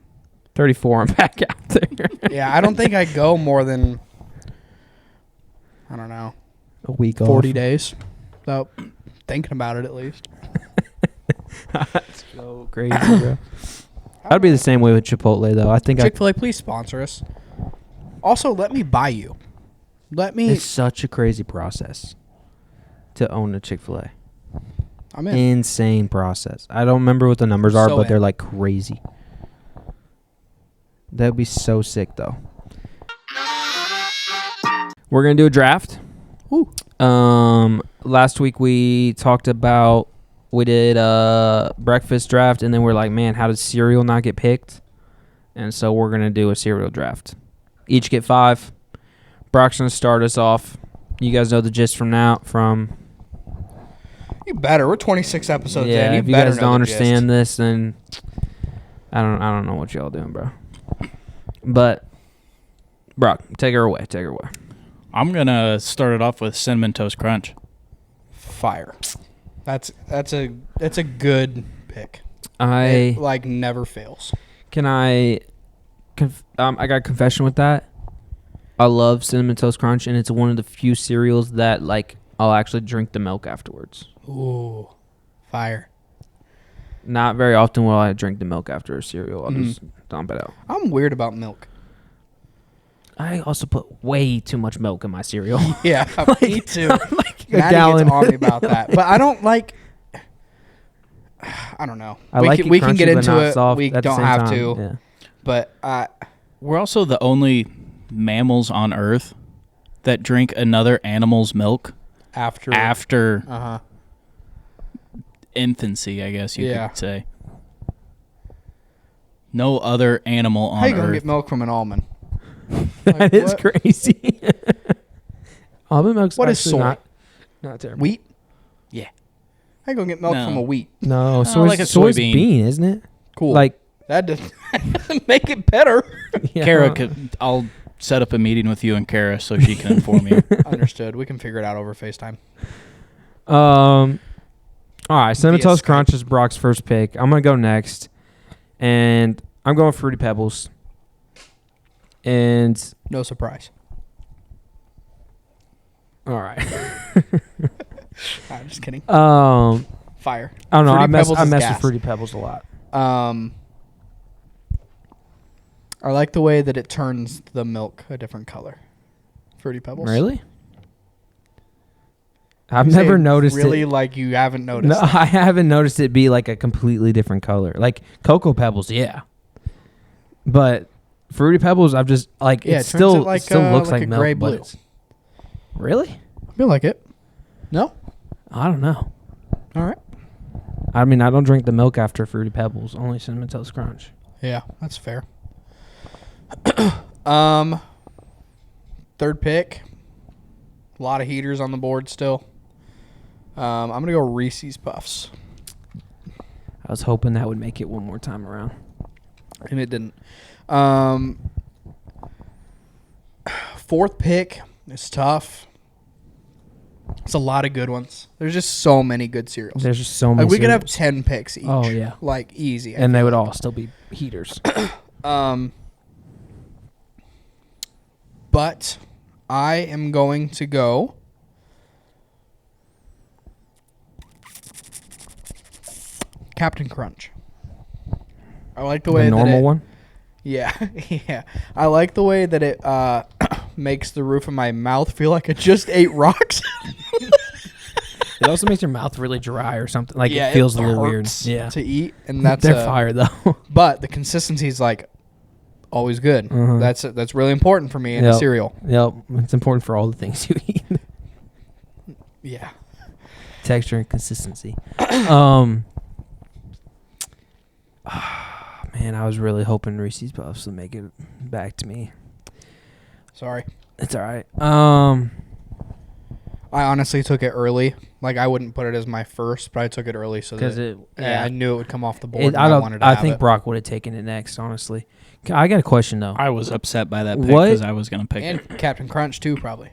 34, I'm back out there. yeah, I don't think I go more than I don't know, A week 40 off. days. So thinking about it at least. That's so crazy, bro. I'd be the same way with Chipotle though. I think Chick-fil-A, please sponsor us. Also, let me buy you. it's such a crazy process to own a Chick-fil-A. I'm in. Insane process. I don't remember what the numbers are, So but they're in. like crazy. That'd be so sick though. We're gonna do a draft. Ooh. Last week we talked about we did a breakfast draft, and then we're like, man, how did cereal not get picked? And so we're gonna do a cereal draft. Each get 5. Brock's gonna start us off. You guys know the gist from now. You better. We're 26 episodes Yeah, in. You if you better guys know don't the gist. understand this, then I don't know what y'all doing, bro. But Brock, take her away. Take her away. I'm going to start it off with Cinnamon Toast Crunch. Fire. That's a good pick. I It, like never fails. can I got a confession with that. I love Cinnamon Toast Crunch, and it's one of the few cereals that like I'll actually drink the milk afterwards. Ooh, fire. Not very often will I drink the milk after a cereal. I'll Mhm. just dump it out. I'm weird about milk. I also put way too much milk in my cereal. Yeah, me too. like a Maddie gallon. gets on me about that, but I don't like. I don't know. I we like can, it we can crunchy, get but into not it. soft We at the don't same have time. to. Yeah. But We're also the only mammals on Earth that drink another animal's milk after Uh-huh. infancy, I guess you Yeah. could say. No other animal How on you gonna Earth. get milk from an almond? That is what? crazy. Almond milk's What is actually soy? not terrible. Wheat? Yeah. How you gonna get milk No. from a wheat? No, like a soy's soybean. bean, isn't it? Cool. Like, that doesn't make it better. yeah. Kara, I'll set up a meeting with you and Kara so she can inform you. Understood. We can figure it out over FaceTime. All right, Cinnamon Via Toast Skype. Crunch is Brock's first pick. I'm gonna go next, and I'm going Fruity Pebbles. And No surprise. all right, I'm just kidding. I Fire. don't know. Fruity I mess Pebbles is with gas. Fruity Pebbles a lot. I like the way that it turns the milk a different color. Fruity Pebbles. Really? I've You say never noticed really it. like you haven't noticed. No, I haven't noticed it be like a completely different color. Like Cocoa Pebbles, yeah. But Fruity Pebbles, I've just like Yeah, it it turns it still looks like like a milk, gray but blue. it's- Really? I feel like it. No? I don't know. All right. I mean, I don't drink the milk after Fruity Pebbles. Only Cinnamon Toast Crunch. Yeah, that's fair. Third pick. A lot of heaters on the board still. I'm gonna go Reese's Puffs. I was hoping that would make it one more time around. And it didn't. Fourth pick is tough. It's a lot of good ones. There's just so many good cereals. There's just so many. Like we could have cereals. 10 picks each. Oh, yeah. Like easy. And they would all still be heaters. But I am going to go Captain Crunch. I like the way The normal that one? Yeah, yeah. I like the way that it makes the roof of my mouth feel like it just ate rocks. It also makes your mouth really dry or something. Like Yeah, it feels it a little weird. hurts Yeah. to eat, and that's They're fire though. But the consistency is like always good. Uh-huh. That's really important for me in a Yep. cereal. Yep. It's important for all the things you eat. Yeah. Texture and consistency. Man, I was really hoping Reese's Puffs would make it back to me. Sorry. It's all right. I honestly took it early. Like I wouldn't put it as my first, but I took it early so that I knew it would come off the board. And I wanted to have think it. Brock would have taken it next. Honestly, I got a question though. I was upset by that pick What? because I was going to pick And it. Captain Crunch too, probably.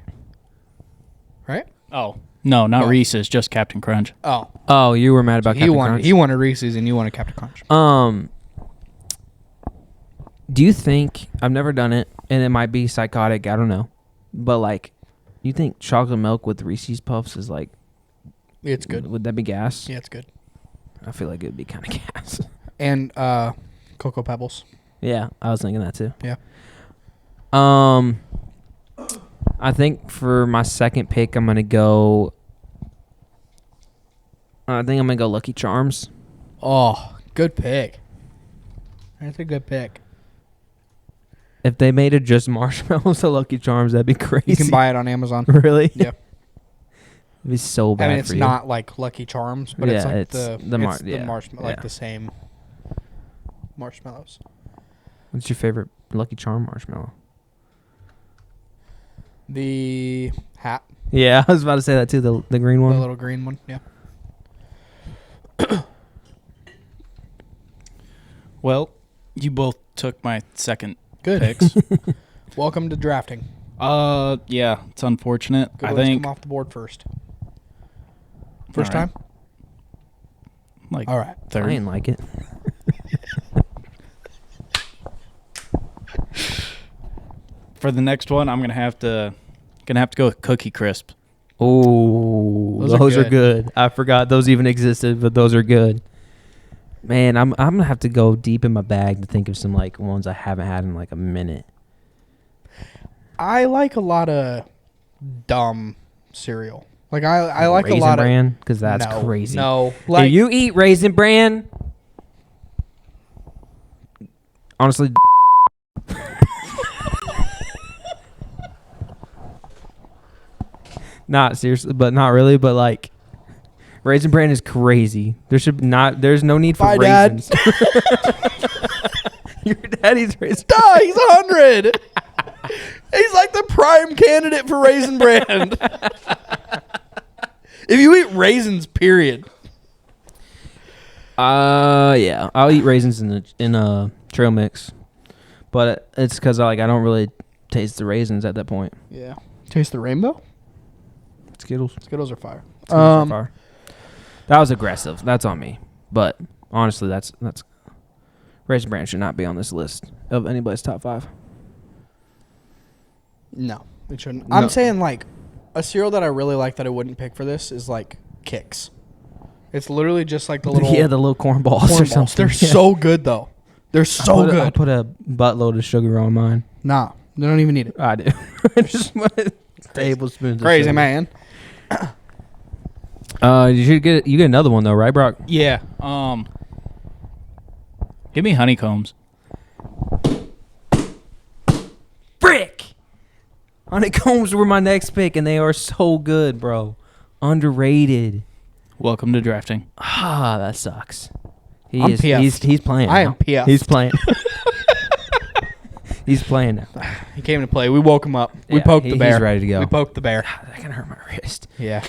Right? Oh. No, not Oh. Reese's, just Captain Crunch. Oh, Oh, you were mad about Captain Crunch. He wanted Reese's, and you wanted Captain Crunch. Do you think I've never done it, and it might be psychotic? I don't know, but like, you think chocolate milk with Reese's Puffs is like? It's good. Would that be gas? Yeah, it's good. I feel like it would be kind of gas. And Cocoa Pebbles. Yeah, I was thinking that too. Yeah. I think for my second pick, I'm gonna go. Lucky Charms. Oh, good pick. That's a good pick. If they made it just marshmallows to Lucky Charms, that'd be crazy. You can buy it on Amazon. Really? Yeah. It'd be so bad. I mean, it's for you. not like Lucky Charms, but it's Yeah, like it's the marshmallow, like yeah. the same marshmallows. What's your favorite Lucky Charm marshmallow? The hat, Yeah, I was about to say that too. The green one. the little green one. Yeah. Well, you both took my second Good picks. Welcome to drafting. Yeah, it's unfortunate. Good I ones think come off the board first. First All right. time. like All right. third. I didn't like it. For the next one, I'm gonna have to go with Cookie Crisp. Oh, those are good. I forgot those even existed, but those are good. Man, I'm gonna have to go deep in my bag to think of some like ones I haven't had in like a minute. I like a lot of dumb cereal. Like I like Raisin a lot Bran, because that's no, crazy. No, If you eat Raisin Bran, honestly, not seriously, but not really, but like, Raisin Bran is crazy. There's no need for Bye, Dad. raisins. Your daddy's Raisin. Duh, he's 100. He's like the prime candidate for Raisin Bran. If you eat raisins, period. Yeah, I'll eat raisins in a trail mix, but it's because I don't really taste the raisins at that point. Yeah. Taste the rainbow? Skittles. Skittles are fire. Skittles are fire. That was aggressive. That's on me. But honestly, that's Raisin Bran should not be on this list of anybody's top 5. No, it shouldn't. No. I'm saying like a cereal that I really like that I wouldn't pick for this is like Kix. It's literally just like the little the little corn balls corn or something. balls. They're Yeah. so good though. They're so I good. put a buttload of sugar on mine. Nah, they don't even need it. I do. I just put tablespoons. Crazy of sugar. man. You get another one though, right, Brock? Yeah. Give me honeycombs. Frick! Honeycombs were my next pick, and they are so good, bro. Underrated. Welcome to drafting. Ah, that sucks. I'm PF'd. He's playing. I now. am PF'd. He's playing. He's playing now. He came to play. We woke him up. We Yeah, poked the bear. He's ready to go. We poked the bear. That can hurt my wrist. Yeah.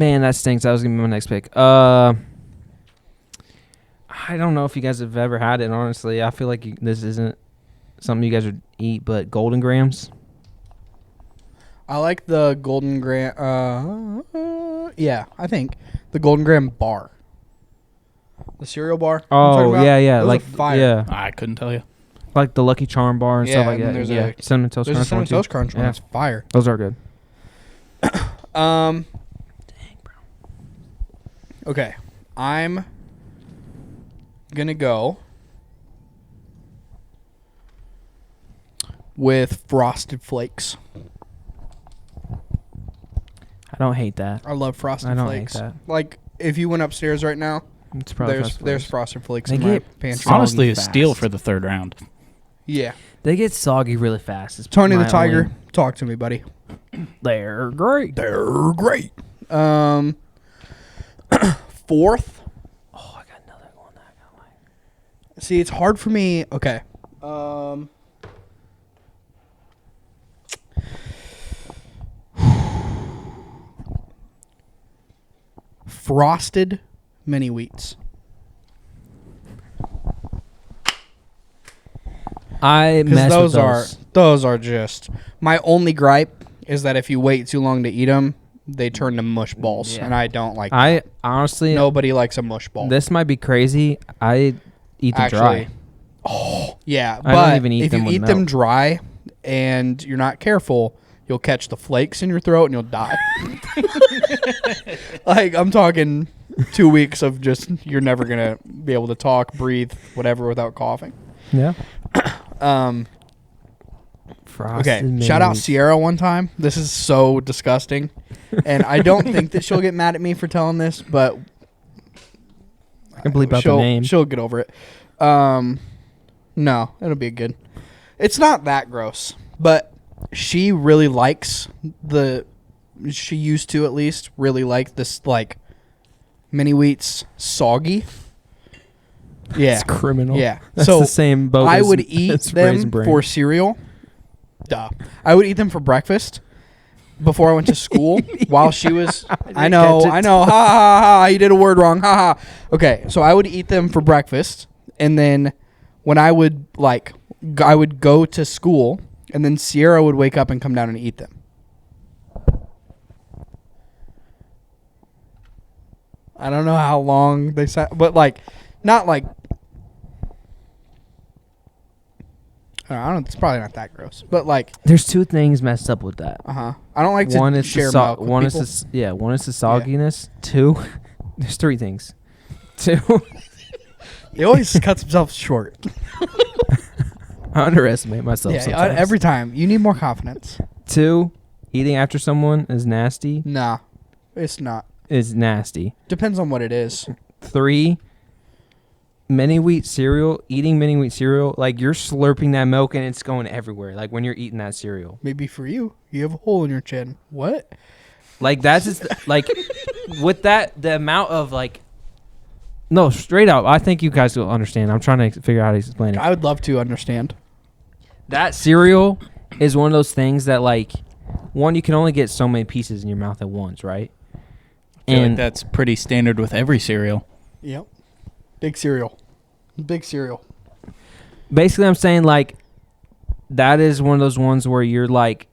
Man, that stinks. That was gonna be my next pick. I don't know if you guys have ever had it. Honestly, I feel like this isn't something you guys would eat, but Golden Grams. I like the Golden Graham. Yeah, I think the Golden Graham bar, the cereal bar. you know what I'm talking Oh about? yeah, Those like are fire. yeah, I couldn't tell you. like the Lucky Charm bar and stuff like and that. there's Yeah, cinnamon toast There's a crunch. cinnamon one, too. toast crunch one. Yeah. That's fire. Those are good. Dang, bro. Okay, I'm gonna go with Frosted Flakes. I don't hate that. I love Frosted I don't Flakes. hate that. Like, if you went upstairs right now, It's probably there's Frosted Flakes They in my get pantry. soggy Honestly, a steal fast. for the third round. Yeah, They get soggy really fast. It's Tony the my Tiger, only- talk to me, buddy. They're great. They're great. Fourth. Oh, I got another one that I got like. See, it's hard for me. Okay. Frosted mini wheats. I Because mess those with are those are just my only gripe is that if you wait too long to eat them, they turn to mush balls, Yeah. and I don't like. I honestly, Nobody likes a mush ball. this might be crazy. I eat them dry. Yeah, I don't but even eat if them you with eat them milk. dry and you're not careful, you'll catch the flakes in your throat and you'll die. Like, I'm talking 2 weeks of just you're never gonna be able to talk, breathe, whatever without coughing. Yeah. Okay, shout out Sierra one time. This is so disgusting, and I don't think that she'll get mad at me for telling this, but I can bleep out the name. she'll get over it. No, it'll be good. It's not that gross, but she really likes she used to at least really like this, like, mini wheats soggy. Yeah. It's criminal. Yeah. That's So the same boat. I as- would eat as Raisin them Bran. for cereal. Duh. I would eat them for breakfast before I went to school while she was. I know. Ha ha ha. You did a word wrong. Ha ha. Okay. So I would eat them for breakfast. And then when I would, like, I would go to school, and then Sierra would wake up and come down and eat them. I don't know how long they sat, but, like, not like. I don't know. It's probably not that gross, but, like, There's two things messed up with that. I don't like to One is share the milk with one people. is the, one is the sogginess. Two, there's three things. Two, He always cuts himself short. I underestimate myself. Yeah, sometimes. every time. You need more confidence. Two, eating after someone is nasty. Nah, it's not. Is nasty. Depends on what it is. Three, mini wheat cereal. Eating mini wheat cereal, like you're slurping that milk and it's going everywhere. Like when you're eating that cereal. Maybe for you, you have a hole in your chin. What? Like that's just like with that the amount of like. No, straight out. I think you guys will understand. I'm trying to figure out how to explain it. I would love to understand. That cereal is one of those things that like, one, you can only get so many pieces in your mouth at once, right? I feel like And that's pretty standard with every cereal. Yep. Big cereal. Big cereal. basically I'm saying like, that is one of those ones where you're like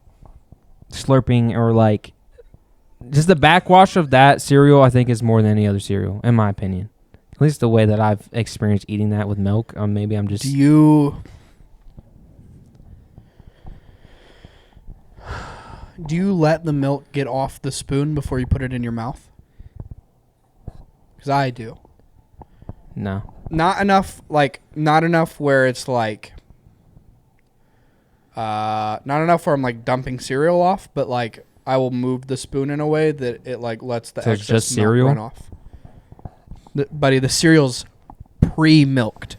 slurping or like, just the backwash of that cereal I think is more than any other cereal, in my opinion. At least the way that I've experienced eating that with milk. Maybe I'm just... Do you let the milk get off the spoon before you put it in your mouth? Because I do. No. Not enough where it's like, not enough where I'm like dumping cereal off, but like I will move the spoon in a way that it like lets the So it's excess just milk cereal? run off. Buddy, the cereal's pre-milked.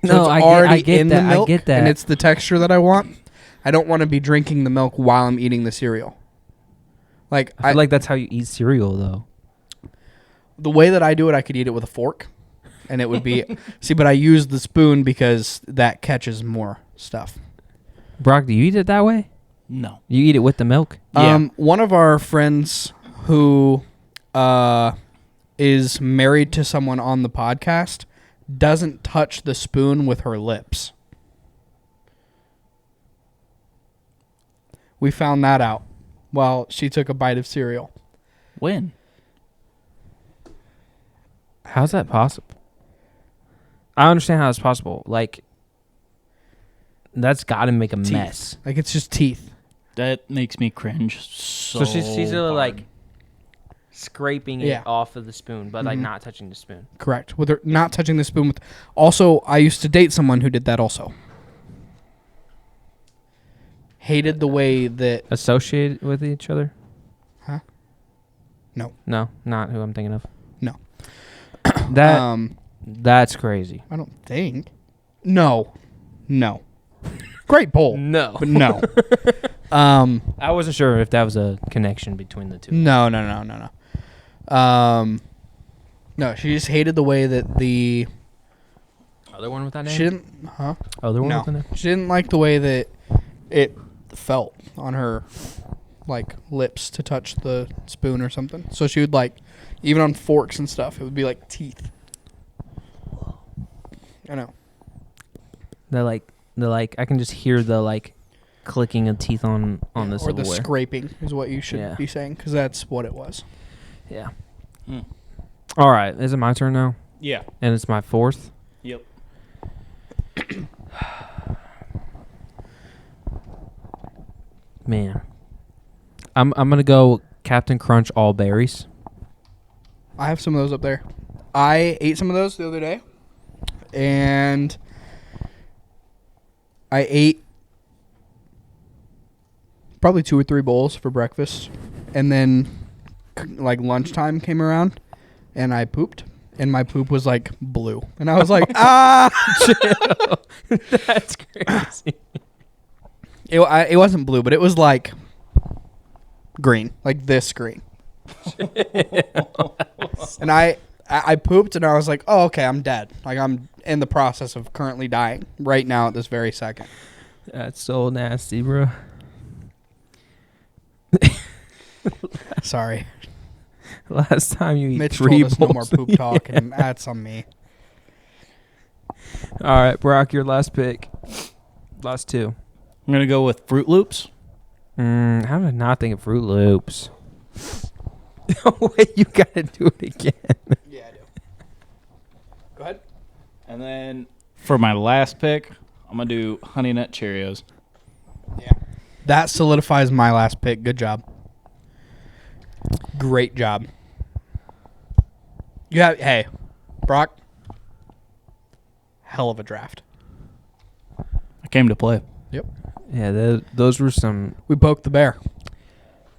So No, it's I already get in that. the milk, I get that. and it's the texture that I want. I don't want to be drinking the milk while I'm eating the cereal. Like I feel like that's how you eat cereal, though. the way that I do it, I could eat it with a fork, and it would be see. But I use the spoon because that catches more stuff. Brock, do you eat it that way? No. You eat it with the milk? Yeah. One of our friends, who is married to someone on the podcast doesn't touch the spoon with her lips. We found that out while she took a bite of cereal. When? How's that possible? I understand how it's possible. Like, that's got to make a Teeth. mess. Like, it's just teeth. That makes me cringe So she's hard. like scraping Yeah. it off of the spoon, but like Mhm. not touching the spoon. Correct. With her not touching the spoon with. Also, I used to date someone who did that also. Hated the way that. Associated with each other? Huh? No. No, not who I'm thinking of. No. That's crazy. I don't think. No. Great bowl. No. But no. I wasn't sure if that was a connection between the two. No. No, she just hated the way that the. Other one with that name? She didn't. Huh? Other one No. with the name? She didn't like the way that it felt on her, like, lips to touch the spoon or something. So she would, like, even on forks and stuff, it would be like teeth. I know. They're like, I can just hear the like clicking of teeth on the Or the silverware. scraping is what you should Yeah. be saying, because that's what it was. Yeah. Hmm. All right. Is it my turn now? Yeah. And it's my fourth? Yep. Man. I'm gonna go Captain Crunch all berries. I have some of those up there. I ate some of those the other day, and I ate probably 2 or 3 bowls for breakfast, and then like lunchtime came around, and I pooped, and my poop was like blue, and I was like, That's crazy. It wasn't blue, but it was like green, like this green. And I pooped, and I was like, oh, okay, I'm dead. Like, I'm in the process of currently dying right now at this very second. That's so nasty, bro. Sorry. Last time you eat Mitch 3 told us no more bowls. poop talk, and that's on me. All right, Brock, your last pick. Last 2. I'm gonna go with Fruit Loops. How did I not think of Fruit Loops? Wait, you gotta do it again. Yeah, I do. Go ahead. And then for my last pick, I'm gonna do Honey Nut Cheerios. Yeah. That solidifies my last pick. Good job. Great job. Hey, Brock. Hell of a draft. I came to play. Yep. Yeah, those were some. We poked the bear.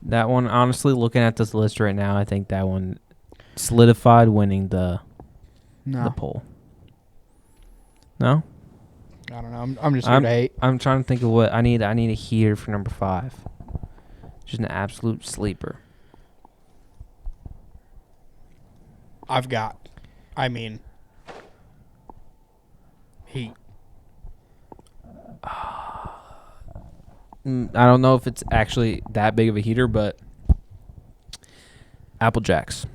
That one, honestly, looking at this list right now, I think that one solidified winning the poll. No? I don't know. I'm just here to hate. I'm trying to think of what I need. I need a heater for number 5. Just an absolute sleeper. Heat. I don't know if it's actually that big of a heater, but Apple Jacks.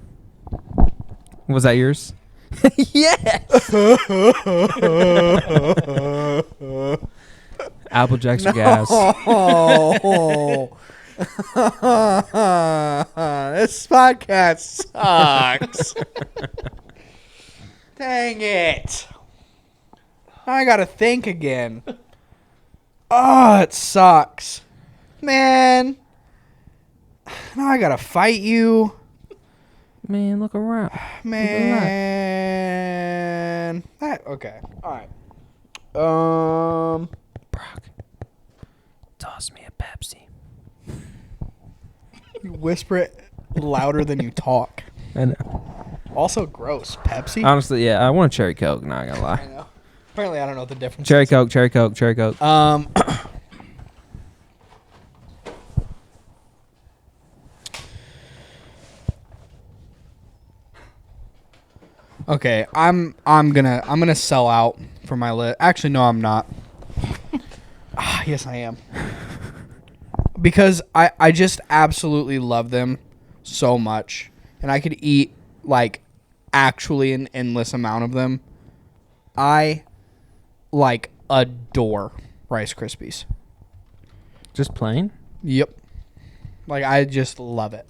Was that yours? Yes. Apple Jacks are gas. Oh. This podcast sucks. Dang it. Now I gotta think again. Oh, it sucks. Man. Now I gotta fight you. Man, look around. Man. Okay. Alright. Brock, toss me a Pepsi. You whisper it louder than you talk. I know. Also gross. Pepsi? Honestly, yeah, I want a cherry Coke, not gonna lie. I know. Apparently I don't know what the difference Cherry is. Coke, cherry Coke, cherry Coke. Okay, I'm gonna sell out for my list. Actually, no, I'm not. Yes, I am. Because I just absolutely love them so much, and I could eat like actually an endless amount of them. I like adore Rice Krispies. Just plain? Yep. Like I just love it.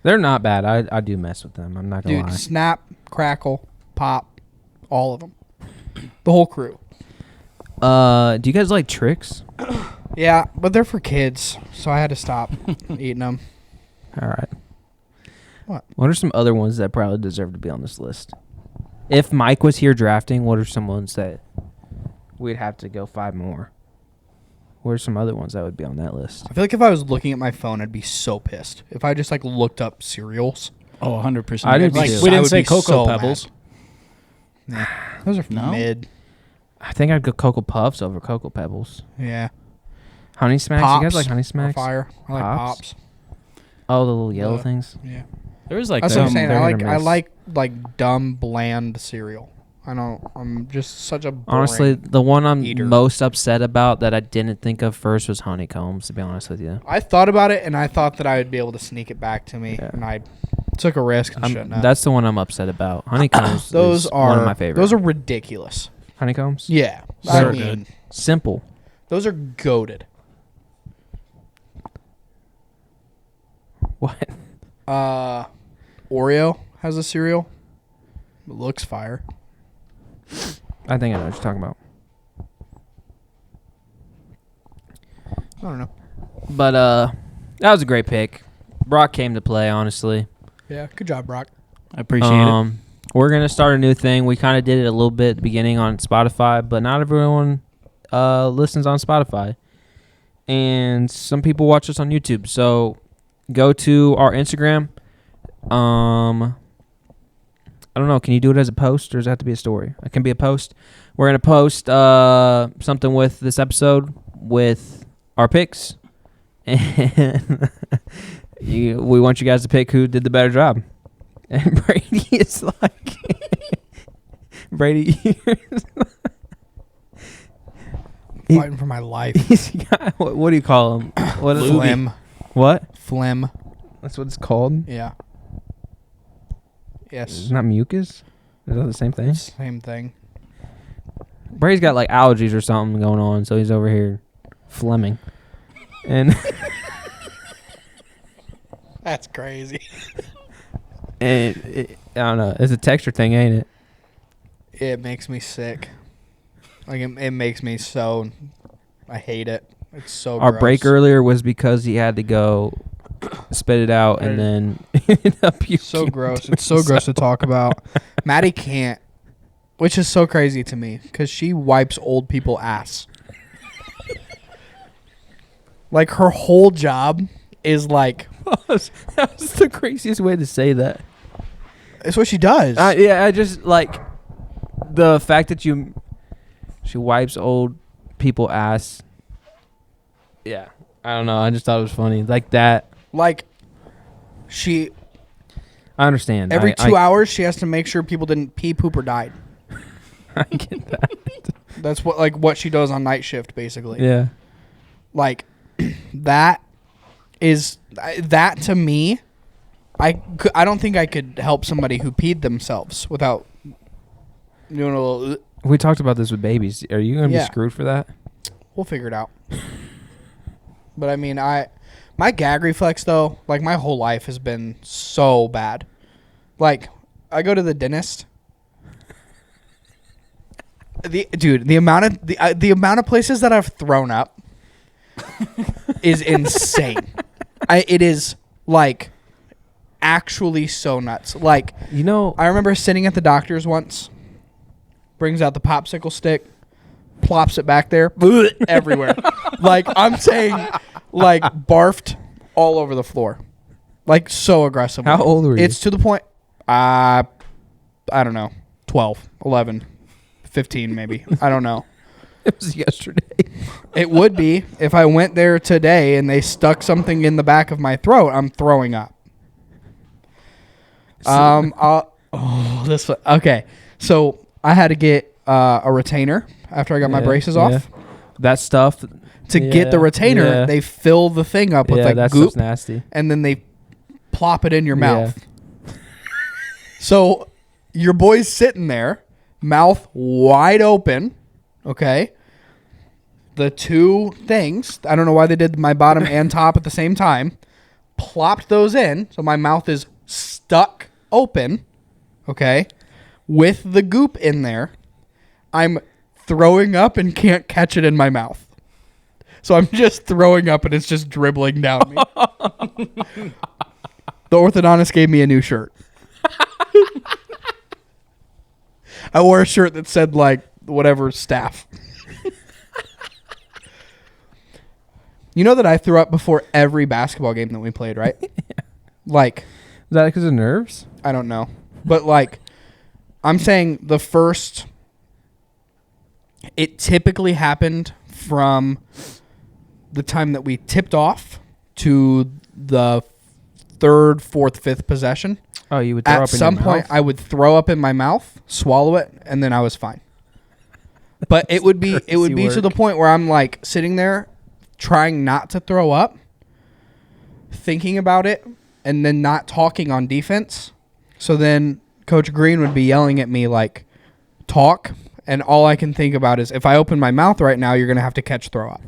They're not bad. I do mess with them. I'm not gonna lie. Snap, crackle, pop, all of them. The whole crew. Do you guys like Tricks? Yeah, but they're for kids, so I had to stop eating them. All right. What are some other ones that probably deserve to be on this list? If Mike was here drafting, what are some ones that we'd have to go 5 more? What are some other ones that would be on that list? I feel like if I was looking at my phone, I'd be so pissed. If I just like looked up cereals. Oh, 100%. I did like, too. we I didn't would say be Cocoa so Pebbles. Nah, those are No? mid. I think I'd go Cocoa Puffs over Cocoa Pebbles. Yeah. Honey Smacks? Pops You guys like Honey are Smacks? fire. I like Pops? pops. Oh, the little yellow Yeah. things? Yeah. There was like That's what I'm some. saying. they're hit or I miss. like dumb, bland cereal. I'm just such a boring Honestly, the one I'm eater. most upset about that I didn't think of first was Honeycombs, to be honest with you. I thought about it, and I thought that I would be able to sneak it back to me, Yeah. and I took a risk and shouldn't have. That's the one I'm upset about. Honeycombs Those is are one of my favorites. Those are ridiculous. Honeycombs? Yeah, They're I mean, simple. those are goated. What? Oreo has a cereal. It looks fire. I think I know what you're talking about. I don't know. But that was a great pick. Brock came to play, honestly. Yeah, good job, Brock. I appreciate it. We're gonna start a new thing. We kind of did it a little bit at the beginning on Spotify, but not everyone listens on Spotify, and some people watch us on YouTube. So go to our Instagram. I don't know. Can you do it as a post, or does it have to be a story? It can be a post. We're gonna post something with this episode with our picks, and we want you guys to pick who did the better job. And Brady is like, Brady, Fighting for my life. he's got, what do you call him? What is Phlegm. What? Phlegm. That's what it's called. Yeah. Yes. It's not mucus. Is that the same thing? Same thing. Brady's got like allergies or something going on, so he's over here phlegming. And That's crazy. I don't know. It's a texture thing, ain't it? It makes me sick. Like it makes me so. I hate it. It's so. Our gross. break earlier was because he had to go spit it out and then ended up puking. So gross. It's so gross to talk about. Maddie can't, which is so crazy to me because she wipes old people ass. Like her whole job is like. That was the craziest way to say that. It's what she does. Yeah, I just like the fact that she wipes old people ass. Yeah, I don't know. I just thought it was funny, like that. Like she I understand. every I 2 hours she has to make sure people didn't pee, poop, or died. I get that. That's what she does on night shift, basically. Yeah. Like that to me. I don't think I could help somebody who peed themselves without doing a little. We talked about this with babies. Are you gonna be Yeah. screwed for that? We'll figure it out. But I mean, my gag reflex though, like my whole life has been so bad. Like I go to the dentist. The amount of places that I've thrown up is insane. It is like actually so nuts. Like I remember sitting at the doctor's once. Brings out the popsicle stick, plops it back there, everywhere. Like I'm saying, like barfed all over the floor, like so aggressively. How old were you? It's to the point. I don't know, 12, 11, 15 maybe. I don't know. It was yesterday. It would be if I went there today and they stuck something in the back of my throat. I'm throwing up. Okay. So I had to get a retainer after I got my braces off. That stuff. To get the retainer, they fill the thing up with like that goop, stuff's nasty. and then they plop it in your Yeah. mouth. So your boy's sitting there, mouth wide open, okay? The two things, I don't know why they did my bottom and top at the same time, plopped those in, so my mouth is stuck open, okay, with the goop in there. I'm throwing up and can't catch it in my mouth. So I'm just throwing up and it's just dribbling down me. The orthodontist gave me a new shirt. I wore a shirt that said, like, whatever, staff. You know that I threw up before every basketball game that we played, right? Yeah. Like. Is that because of nerves? I don't know. But, like, I'm saying the first. It typically happened from the time that we tipped off to the third, fourth, fifth possession. Oh, you would throw up in your mouth? At some point, I would throw up in my mouth, swallow it, and then I was fine. But it would be to the point where I'm like sitting there trying not to throw up, thinking about it, and then not talking on defense. So then Coach Green would be yelling at me like, talk, and all I can think about is if I open my mouth right now, you're going to have to catch throw up.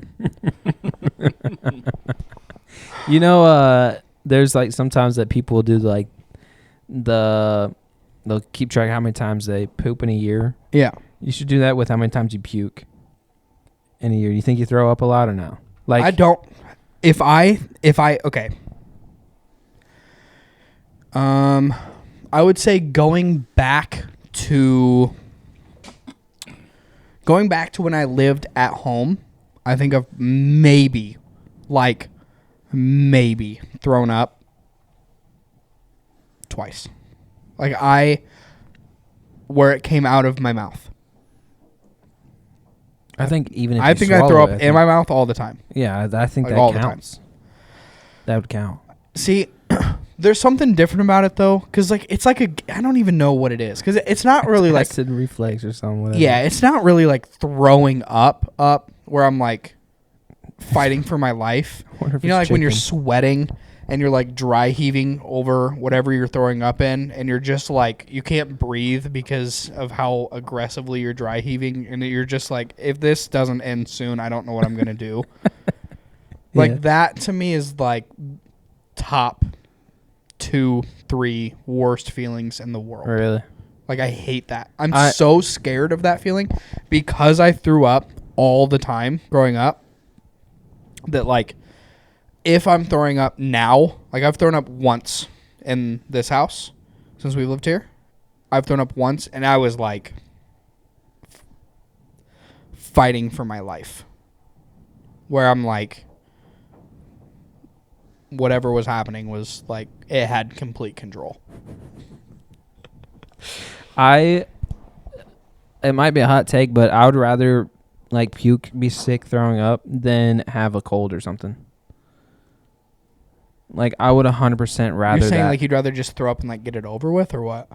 You know, there's like sometimes that people will do like they'll keep track of how many times they poop in a year. Yeah. You should do that with how many times you puke in a year. You think you throw up a lot or no? Like I don't. If I okay. I would say going back to when I lived at home, I think I've maybe thrown up twice. Like where it came out of my mouth. I think even if I throw up in my mouth all the time. Yeah, I think like that all counts. The time. That would count. See, there's something different about it though, because like it's like I don't even know what it is, because it's not really like acid reflex or something. Whatever. Yeah, it's not really like throwing up where I'm like fighting for my life. You know, like when you're sweating and you're like dry heaving over whatever you're throwing up in, and you're just like you can't breathe because of how aggressively you're dry heaving, and you're just like, if this doesn't end soon, I don't know what I'm gonna do. Like that to me is like top 2, 3 worst feelings in the world. Really? Like I hate that. I'm so scared of that feeling because I threw up all the time growing up. That like if I'm throwing up now, like I've thrown up once in this house since we've lived here. I've thrown up once and I was like fighting for my life. Where I'm like whatever was happening was like it had complete control. It might be a hot take, but I would rather like puke, be sick, throwing up than have a cold or something. Like I would 100% rather. You're saying that. Like you'd rather just throw up and like get it over with, or what?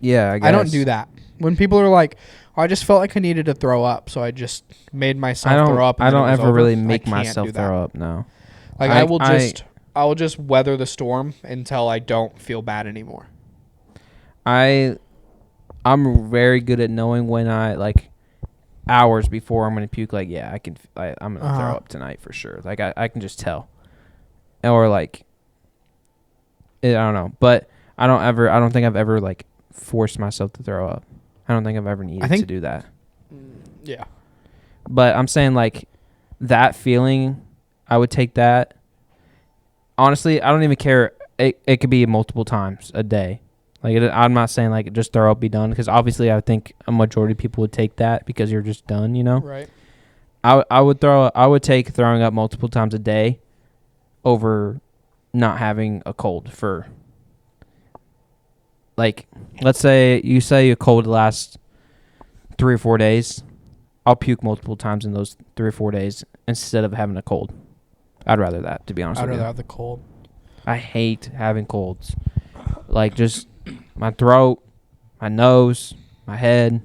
Yeah, I guess. I don't do that. When people are like, oh, I just felt like I needed to throw up, so I just made myself throw up. And I don't ever really make myself throw up. No. Like I will just weather the storm until I don't feel bad anymore. I'm very good at knowing when I like hours before I'm gonna puke. Like I'm gonna throw up tonight for sure. Like I can just tell. Or like I don't know, but I don't think I've ever like forced myself to throw up. I don't think I've ever needed to do that. Yeah. But I'm saying like that feeling, I would take that. Honestly, I don't even care. It could be multiple times a day. Like I'm not saying like just throw up, be done, because obviously I think a majority of people would take that because you're just done, you know. Right. I would take throwing up multiple times a day over not having a cold for, like, let's say a cold lasts 3 or 4 days. I'll puke multiple times in those 3 or 4 days instead of having a cold. I'd rather that, to be honest with you. I'd rather have the cold. I hate having colds. Like, just my throat, my nose, my head.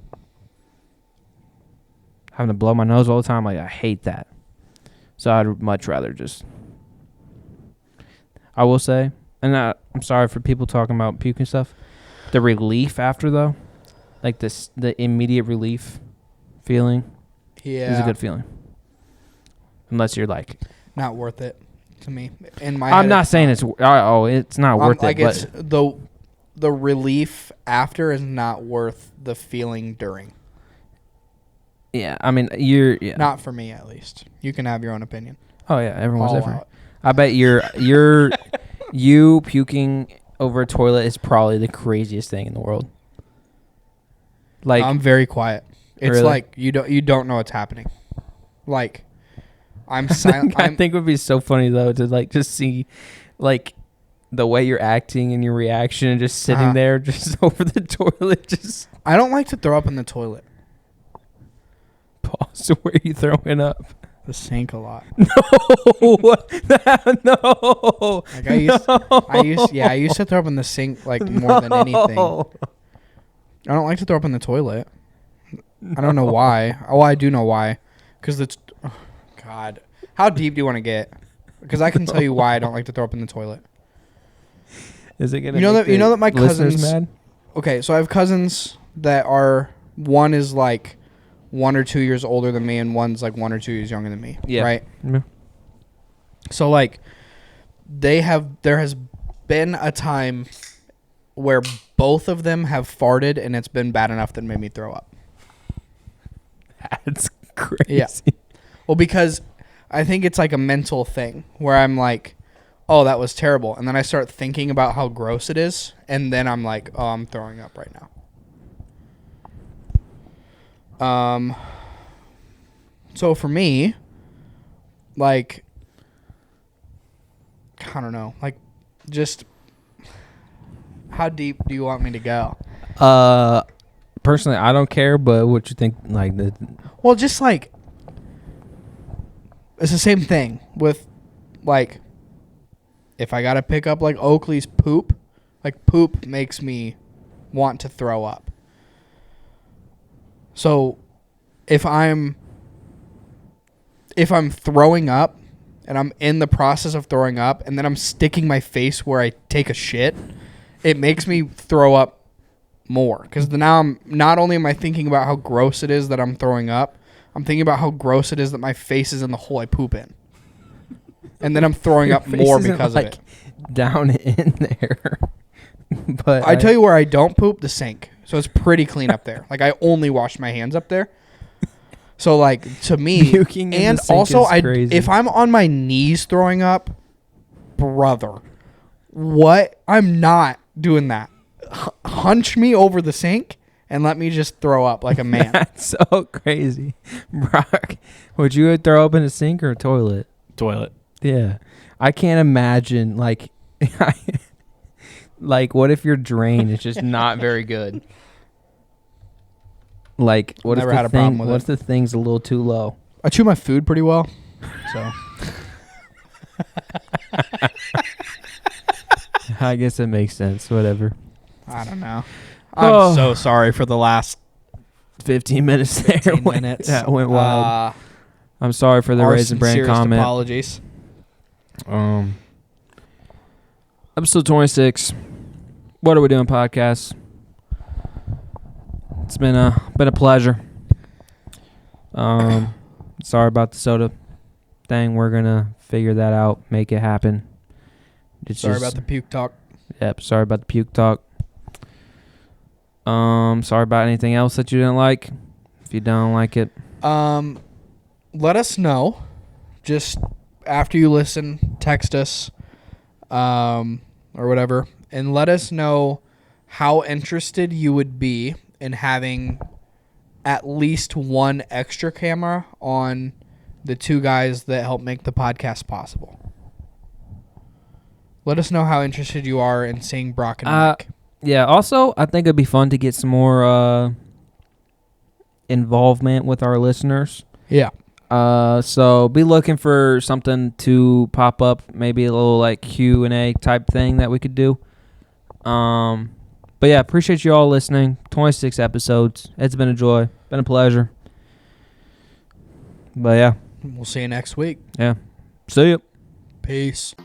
Having to blow my nose all the time. Like, I hate that. So I'd much rather just... I will say, and I'm sorry for people talking about puke and stuff. The relief after though, like the immediate relief feeling, is a good feeling. Unless you're like, not worth it to me. In my I'm head, not saying it's not worth like it, it's the relief after is not worth the feeling during. yeah, I mean Not for me at least. You can have your own opinion. Oh yeah, everyone's All different. out. I bet you puking over a toilet is probably the craziest thing in the world. Like, I'm very quiet. It's really? like you don't know what's happening. Like I'm silent. I think it would be so funny though to like just see like the way you're acting and your reaction and just sitting there just over the toilet just I don't like to throw up in the toilet. pause to where you throwing up. The sink a lot. No. Like I used to throw up in the sink like more than anything. I don't like to throw up in the toilet. I don't know why. Oh, I do know why. Because God. How deep do you want to get? Because I can tell you why I don't like to throw up in the toilet. Is it gonna you know that my cousins mad? Okay, so I have cousins that are, one is like 1 or 2 years older than me and one's like 1 or 2 years younger than me. Yeah. Right? Yeah. So like there has been a time where both of them have farted and it's been bad enough that made me throw up. That's crazy. Yeah. Well, because I think it's like a mental thing where I'm like, oh, that was terrible. And then I start thinking about how gross it is. And then I'm like, oh, I'm throwing up right now. So for me, like, I don't know, like, just how deep do you want me to go? Personally, I don't care, but what you think, like Well, just like, it's the same thing with, like, if I gotta pick up like Oakley's poop, like poop makes me want to throw up. So if I'm throwing up and I'm in the process of throwing up and then I'm sticking my face where I take a shit, it makes me throw up more. Because now I'm not only am I thinking about how gross it is that I'm throwing up, I'm thinking about how gross it is that my face is in the hole I poop in. And then I'm throwing up more because of it. Down in there. But I tell you where I don't poop, the sink. So it's pretty clean up there. Like I only wash my hands up there. So like to me, puking in and the sink also is crazy. if I'm on my knees throwing up, brother, what? I'm not doing that. Hunch me over the sink and let me just throw up like a man. That's so crazy. Brock, would you throw up in a sink or a toilet? Toilet. Yeah. I can't imagine, like, like, what if your drain is just not very good? Like, what Never if had a problem with what it. if the thing's a little too low? I chew my food pretty well, so. I guess it makes sense. Whatever. I don't know. I'm so sorry for the last 15 minutes there. 15 minutes. That went wild. I'm sorry for the Our Raisin Bran sincerest comment. apologies. Episode 26. What are we doing, podcast? It's been a pleasure. Sorry about the soda thing. We're gonna figure that out, make it happen. Sorry about the puke talk. Yep. Sorry about the puke talk. Sorry about anything else that you didn't like. If you don't like it, let us know. Just after you listen, text us, or whatever, and let us know how interested you would be in having at least one extra camera on the two guys that help make the podcast possible. Let us know how interested you are in seeing Brock and Mike. Yeah. Also, I think it'd be fun to get some more involvement with our listeners. Yeah. So be looking for something to pop up, maybe a little like Q&A type thing that we could do. But yeah, appreciate you all listening. 26 episodes. It's been a joy. Been a pleasure. But yeah. We'll see you next week. Yeah. See you. Peace.